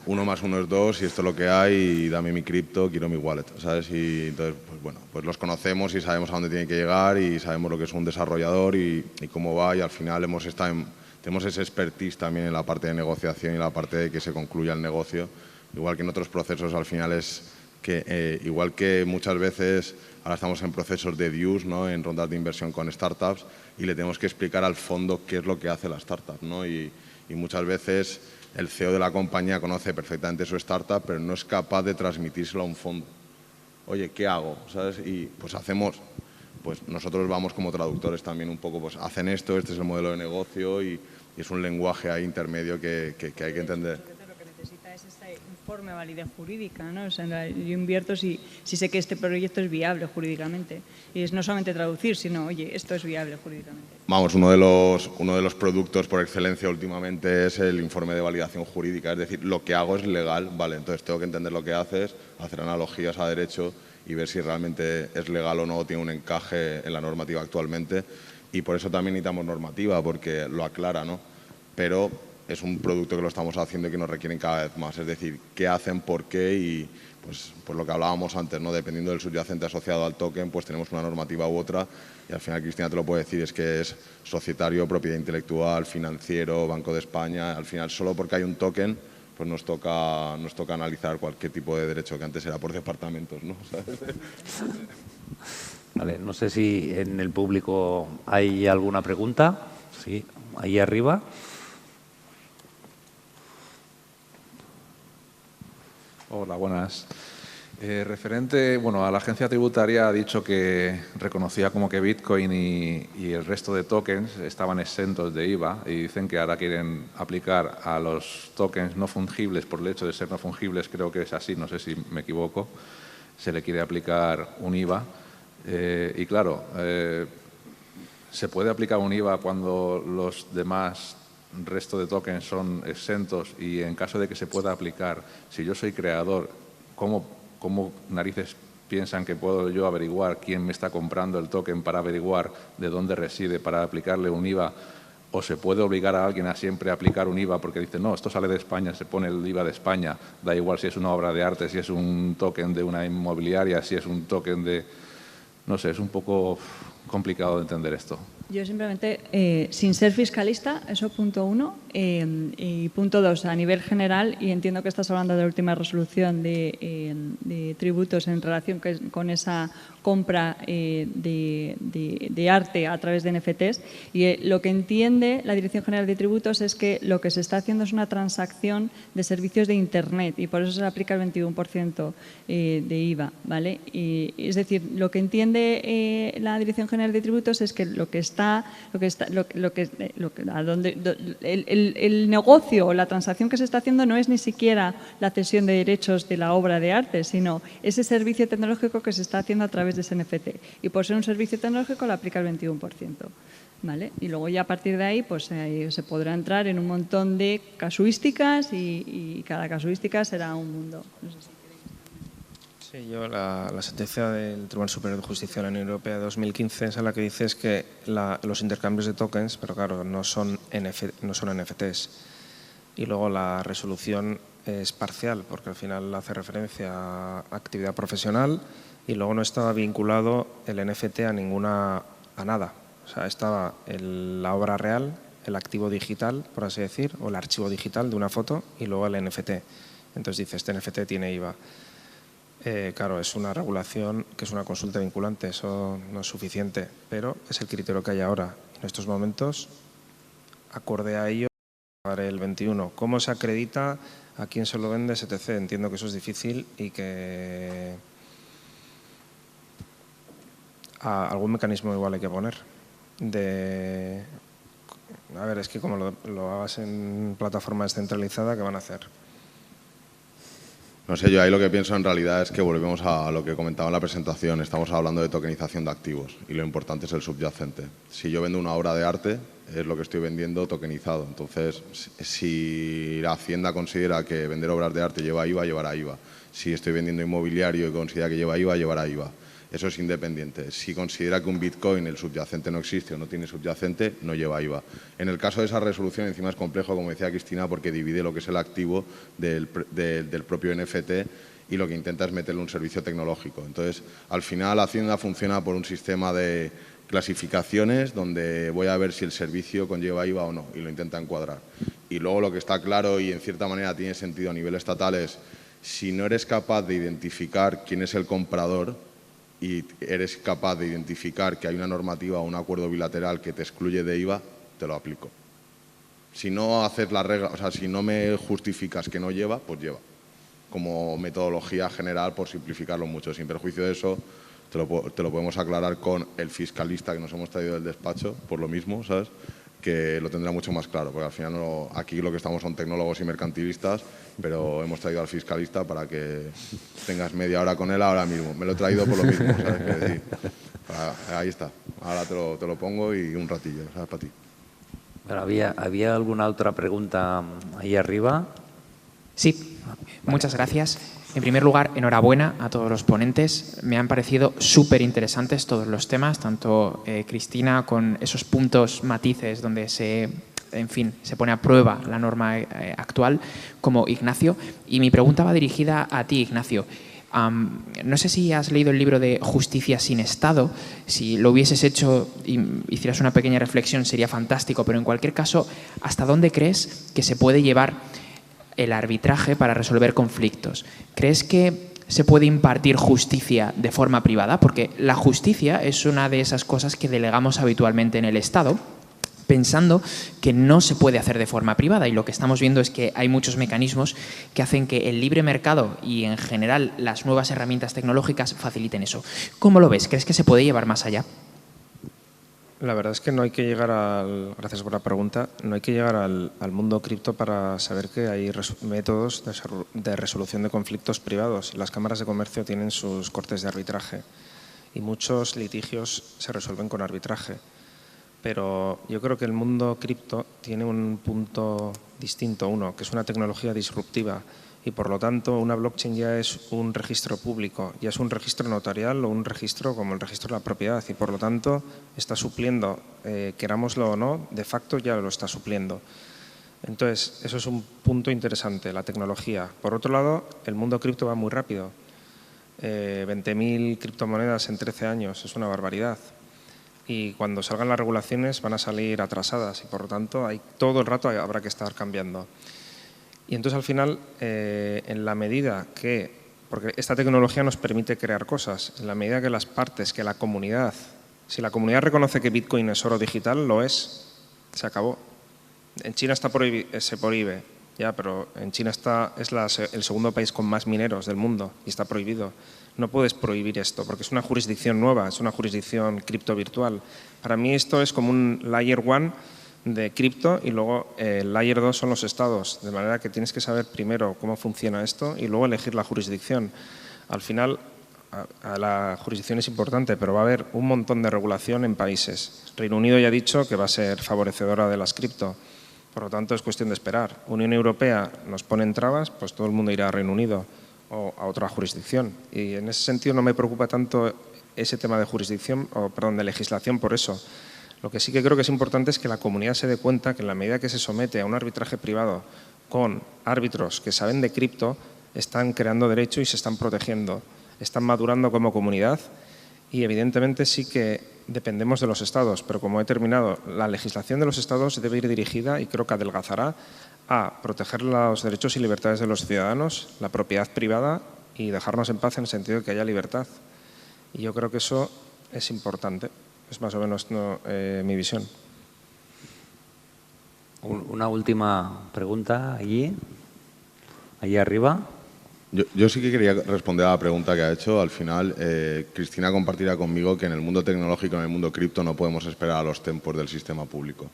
1 más 1 es 2 y esto es lo que hay y dame mi cripto, quiero mi wallet, ¿sabes? Y entonces, pues bueno, pues los conocemos y sabemos a dónde tiene que llegar y sabemos lo que es un desarrollador y cómo va y al final tenemos ese expertise también en la parte de negociación y la parte de que se concluya el negocio. Igual que en otros procesos, al final es que, igual que muchas veces ahora estamos en procesos de dues, ¿no? En rondas de inversión con startups y le tenemos que explicar al fondo qué es lo que hace la startup, ¿no? Y muchas veces el CEO de la compañía conoce perfectamente su startup, pero no es capaz de transmitírselo a un fondo. Oye, ¿qué hago? ¿Sabes? Y pues nosotros vamos como traductores también un poco, pues hacen esto, este es el modelo de negocio y es un lenguaje ahí intermedio que hay que entender. Es ese informe de validez jurídica, ¿no? O sea, yo invierto si sé que este proyecto es viable jurídicamente. Y es no solamente traducir, sino, oye, esto es viable jurídicamente. Vamos, uno de los productos por excelencia últimamente es el informe de validación jurídica. Es decir, lo que hago es legal, vale, entonces tengo que entender lo que haces, hacer analogías a derecho y ver si realmente es legal o no, o tiene un encaje en la normativa actualmente. Y por eso también necesitamos normativa, porque lo aclara, ¿no? Pero es un producto que lo estamos haciendo y que nos requieren cada vez más. Es decir, qué hacen, por qué y pues lo que hablábamos antes, ¿no? Dependiendo del subyacente asociado al token, pues tenemos una normativa u otra y al final Cristina te lo puede decir, es que es societario, propiedad intelectual, financiero, Banco de España. Al final, solo porque hay un token, pues nos toca analizar cualquier tipo de derecho que antes era por departamentos, ¿no? ¿Sabes? Vale, no sé si en el público hay alguna pregunta. Sí, ahí arriba. Hola, buenas. Referente, a la agencia tributaria ha dicho que reconocía como que Bitcoin y el resto de tokens estaban exentos de IVA y dicen que ahora quieren aplicar a los tokens no fungibles, por el hecho de ser no fungibles, creo que es así, no sé si me equivoco, se le quiere aplicar un IVA. Y claro, ¿se puede aplicar un IVA cuando los demás resto de tokens son exentos y en caso de que se pueda aplicar, si yo soy creador, ¿cómo narices piensan que puedo yo averiguar quién me está comprando el token para averiguar de dónde reside, para aplicarle un IVA ¿O se puede obligar a alguien a siempre aplicar un IVA porque dice, no, esto sale de España, se pone el IVA de España, da igual si es una obra de arte, si es un token de una inmobiliaria, si es un token de... No sé, es un poco complicado de entender esto. Yo simplemente, sin ser fiscalista, eso punto 1, y punto 2, a nivel general, y entiendo que estás hablando de la última resolución de tributos en relación con esa compra de arte a través de NFTs, y lo que entiende la Dirección General de Tributos es que lo que se está haciendo es una transacción de servicios de Internet y por eso se aplica el 21% de IVA, ¿vale? Y, es decir, lo que entiende la Dirección General de Tributos es que el negocio o la transacción que se está haciendo no es ni siquiera la cesión de derechos de la obra de arte, sino ese servicio tecnológico que se está haciendo a través de ese NFT. Y por ser un servicio tecnológico, lo aplica el 21%. ¿Vale? Y luego ya a partir de ahí pues se podrá entrar en un montón de casuísticas y cada casuística será un mundo. No sé si Sí, yo la sentencia del Tribunal Superior de Justicia de la Unión Europea de 2015 es la que dice es que los intercambios de tokens, pero claro, no son NFTs. Y luego la resolución es parcial, porque al final hace referencia a actividad profesional y luego no estaba vinculado el NFT a nada. O sea, estaba la obra real, el activo digital, por así decir, o el archivo digital de una foto y luego el NFT. Entonces dice, este NFT tiene IVA. Claro, es una regulación que es una consulta vinculante, eso no es suficiente, pero es el criterio que hay ahora. En estos momentos, acorde a ello, el 21. ¿Cómo se acredita? ¿A quién se lo vende? etc. Entiendo que eso es difícil y que algún mecanismo igual hay que poner. A ver, es que como lo hagas en plataforma descentralizada, ¿qué van a hacer? No sé, yo ahí lo que pienso en realidad es que volvemos a lo que comentaba en la presentación. Estamos hablando de tokenización de activos y lo importante es el subyacente. Si yo vendo una obra de arte, es lo que estoy vendiendo tokenizado. Entonces, si la Hacienda considera que vender obras de arte lleva IVA, llevará IVA. Si estoy vendiendo inmobiliario y considera que lleva IVA, llevará IVA. Eso es independiente. Si considera que un Bitcoin, el subyacente no existe o no tiene subyacente, no lleva IVA. En el caso de esa resolución, encima es complejo, como decía Cristina, porque divide lo que es el activo del propio NFT y lo que intenta es meterle un servicio tecnológico. Entonces, al final, Hacienda funciona por un sistema de clasificaciones donde voy a ver si el servicio conlleva IVA o no y lo intenta encuadrar. Y luego lo que está claro y en cierta manera tiene sentido a nivel estatal es si no eres capaz de identificar quién es el comprador y eres capaz de identificar que hay una normativa o un acuerdo bilateral que te excluye de IVA, te lo aplico. Si no haces la regla, o sea, si no me justificas que no lleva, pues lleva. Como metodología general, por simplificarlo mucho. Sin perjuicio de eso, te lo podemos aclarar con el fiscalista que nos hemos traído del despacho, por lo mismo, ¿sabes? Que lo tendrá mucho más claro, porque al final aquí lo que estamos son tecnólogos y mercantilistas, pero hemos traído al fiscalista para que tengas media hora con él ahora mismo. Me lo he traído por lo mismo, ¿sabes qué decir? Ahí está, ahora te lo pongo y un ratillo, ¿sabes? Para ti. Pero ¿había alguna otra pregunta ahí arriba? Sí, muchas gracias. En primer lugar, enhorabuena a todos los ponentes. Me han parecido súper interesantes todos los temas, tanto Cristina con esos puntos, matices donde se pone a prueba la norma actual, como Ignacio. Y mi pregunta va dirigida a ti, Ignacio. No sé si has leído el libro de Justicia sin Estado. Si lo hubieses hecho y hicieras una pequeña reflexión sería fantástico, pero en cualquier caso, ¿hasta dónde crees que se puede llevar el arbitraje para resolver conflictos? ¿Crees que se puede impartir justicia de forma privada? Porque la justicia es una de esas cosas que delegamos habitualmente en el Estado, pensando que no se puede hacer de forma privada, y lo que estamos viendo es que hay muchos mecanismos que hacen que el libre mercado y en general las nuevas herramientas tecnológicas faciliten eso. ¿Cómo lo ves? ¿Crees que se puede llevar más allá? La verdad es que no hay que llegar gracias por la pregunta, no hay que llegar al mundo cripto para saber que hay métodos de resolución de conflictos privados. Las cámaras de comercio tienen sus cortes de arbitraje y muchos litigios se resuelven con arbitraje. Pero yo creo que el mundo cripto tiene un punto distinto, uno, que es una tecnología disruptiva y por lo tanto una blockchain ya es un registro público, ya es un registro notarial o un registro como el registro de la propiedad y por lo tanto está supliendo, querámoslo o no, de facto ya lo está supliendo. Entonces, eso es un punto interesante, la tecnología. Por otro lado, el mundo cripto va muy rápido. 20.000 criptomonedas en 13 años es una barbaridad. Y cuando salgan las regulaciones van a salir atrasadas y por lo tanto todo el rato habrá que estar cambiando. Y entonces al final, en la medida que, porque esta tecnología nos permite crear cosas, en la medida que las partes, que la comunidad, si la comunidad reconoce que Bitcoin es oro digital, lo es, se acabó. En China se prohíbe, ya, pero en China es el segundo país con más mineros del mundo y está prohibido. No puedes prohibir esto porque es una jurisdicción nueva, es una jurisdicción criptovirtual. Para mí esto es como un Layer 1 de cripto y luego el Layer 2 son los estados, de manera que tienes que saber primero cómo funciona esto y luego elegir la jurisdicción. Al final, la jurisdicción es importante, pero va a haber un montón de regulación en países. Reino Unido ya ha dicho que va a ser favorecedora de las cripto. Por lo tanto, es cuestión de esperar. Unión Europea nos pone trabas, pues todo el mundo irá a Reino Unido o a otra jurisdicción. Y en ese sentido no me preocupa tanto ese tema de jurisdicción, de legislación por eso. Lo que sí que creo que es importante es que la comunidad se dé cuenta que en la medida que se somete a un arbitraje privado con árbitros que saben de cripto, están creando derecho y se están protegiendo, están madurando como comunidad y evidentemente sí que dependemos de los estados, pero como he terminado, la legislación de los estados debe ir dirigida y creo que adelgazará a proteger los derechos y libertades de los ciudadanos, la propiedad privada y dejarnos en paz en el sentido de que haya libertad. Y yo creo que eso es importante. Es más o menos mi visión. Una última pregunta allí arriba. Yo sí que quería responder a la pregunta que ha hecho. Al final, Cristina compartirá conmigo que en el mundo tecnológico, en el mundo cripto, no podemos esperar a los tiempos del sistema público.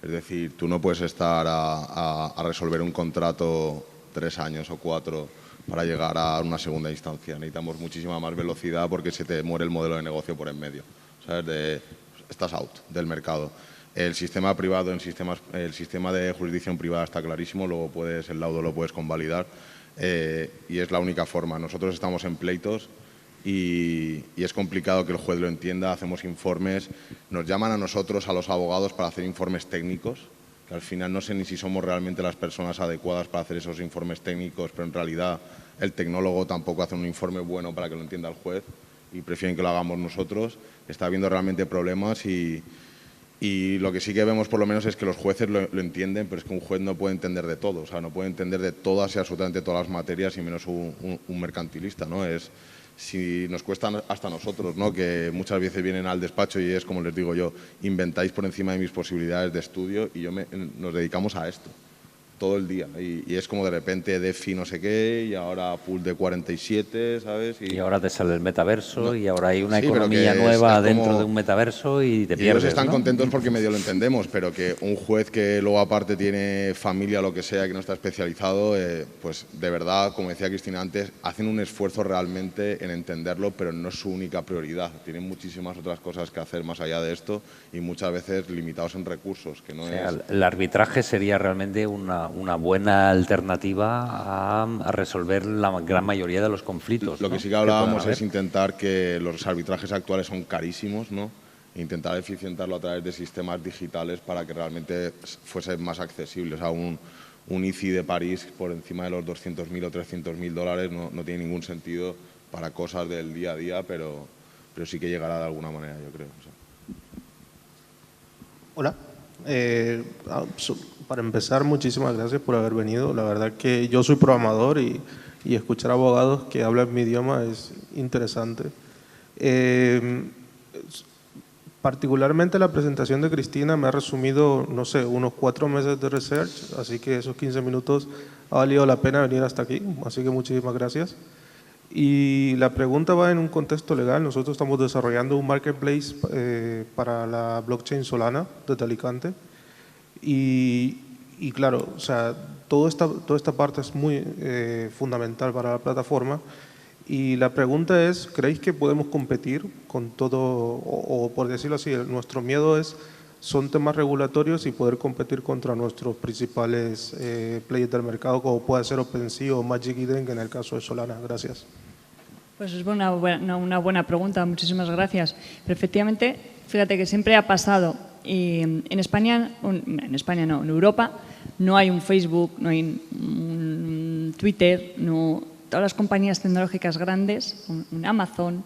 Es decir, tú no puedes estar a resolver un contrato 3 años o 4 para llegar a una segunda instancia. Necesitamos muchísima más velocidad porque se te muere el modelo de negocio por en medio. ¿Sabes? Estás out del mercado. El sistema privado, el sistema de jurisdicción privada está clarísimo, luego el laudo lo puedes convalidar y es la única forma. Nosotros estamos en pleitos y es complicado que el juez lo entienda, hacemos informes, nos llaman a nosotros, a los abogados, para hacer informes técnicos, que al final no sé ni si somos realmente las personas adecuadas para hacer esos informes técnicos, pero en realidad el tecnólogo tampoco hace un informe bueno para que lo entienda el juez y prefieren que lo hagamos nosotros. Está habiendo realmente problemas y lo que sí que vemos por lo menos es que los jueces lo entienden, pero es que un juez no puede entender de todo, o sea, no puede entender de todas y absolutamente todas las materias y menos un mercantilista, ¿no? Si nos cuesta hasta nosotros, ¿no? Que muchas veces vienen al despacho y es como les digo yo, inventáis por encima de mis posibilidades de estudio y nos dedicamos a esto todo el día y es como de repente DeFi no sé qué y ahora pool de 47, ¿sabes? Y ahora te sale el metaverso y ahora hay una economía nueva dentro de un metaverso y te pierdes, ellos están ¿no? contentos porque medio lo entendemos, pero que un juez que luego aparte tiene familia o lo que sea, que no está especializado, pues de verdad, como decía Cristina antes, hacen un esfuerzo realmente en entenderlo, pero no es su única prioridad. Tienen muchísimas otras cosas que hacer más allá de esto y muchas veces limitados en recursos. Que no el arbitraje sería realmente una buena alternativa a resolver la gran mayoría de los conflictos. Lo que sí que hablábamos es intentar que los arbitrajes actuales son carísimos, ¿no? Intentar eficientarlo a través de sistemas digitales para que realmente fuese más accesible. O sea, un ICI de París por encima de los 200.000 o 300.000 dólares no tiene ningún sentido para cosas del día a día, pero sí que llegará de alguna manera, yo creo. O sea. Hola. Para empezar, muchísimas gracias por haber venido. La verdad que yo soy programador y escuchar abogados que hablan mi idioma es interesante. Particularmente la presentación de Cristina me ha resumido, no sé, unos 4 meses de research, así que esos 15 minutos ha valido la pena venir hasta aquí, así que muchísimas gracias. Y la pregunta va en un contexto legal. Nosotros estamos desarrollando un marketplace para la blockchain Solana desde Alicante. Y claro, o sea, toda esta parte es muy fundamental para la plataforma. Y la pregunta es, ¿creéis que podemos competir con todo, o por decirlo así, nuestro miedo es son temas regulatorios y poder competir contra nuestros principales players del mercado, como puede ser OpenSea o Magic Eden en el caso de Solana. Gracias. Pues es una buena pregunta, muchísimas gracias. Pero efectivamente, fíjate que siempre ha pasado. En España no, en Europa no hay un Facebook, no hay un Twitter, no, todas las compañías tecnológicas grandes, un Amazon,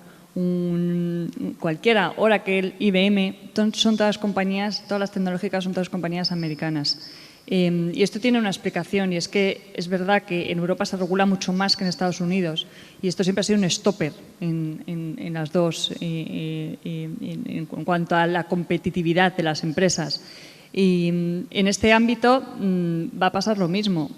cualquiera, Oracle, IBM, son todas compañías, todas las tecnológicas son todas compañías americanas. Y esto tiene una explicación, y es que es verdad que en Europa se regula mucho más que en Estados Unidos, y esto siempre ha sido un stopper en las dos, en cuanto a la competitividad de las empresas. Y en este ámbito va a pasar lo mismo.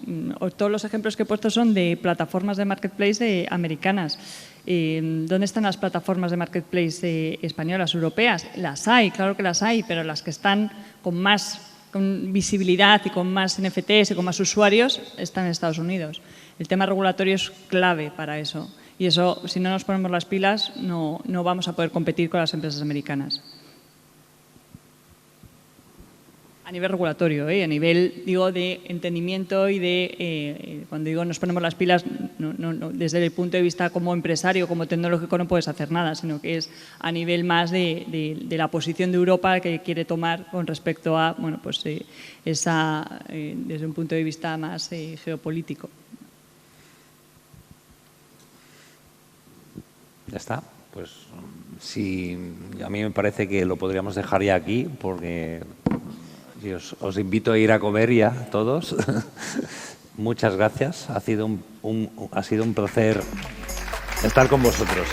Todos los ejemplos que he puesto son de plataformas de marketplace americanas. ¿Dónde están las plataformas de marketplace españolas, europeas? Las hay, claro que las hay, pero las que están con más visibilidad y con más NFTs y con más usuarios están en Estados Unidos. El tema regulatorio es clave para eso. Y eso, si no nos ponemos las pilas, no vamos a poder competir con las empresas americanas. A nivel regulatorio, a nivel, digo, de entendimiento y de, cuando digo nos ponemos las pilas, no, desde el punto de vista como empresario, como tecnológico no puedes hacer nada, sino que es a nivel más de la posición de Europa que quiere tomar con respecto a, bueno, pues desde un punto de vista más geopolítico. Ya está. Pues sí, a mí me parece que lo podríamos dejar ya aquí porque os invito a ir a comer ya todos. Muchas gracias. Ha sido un placer estar con vosotros.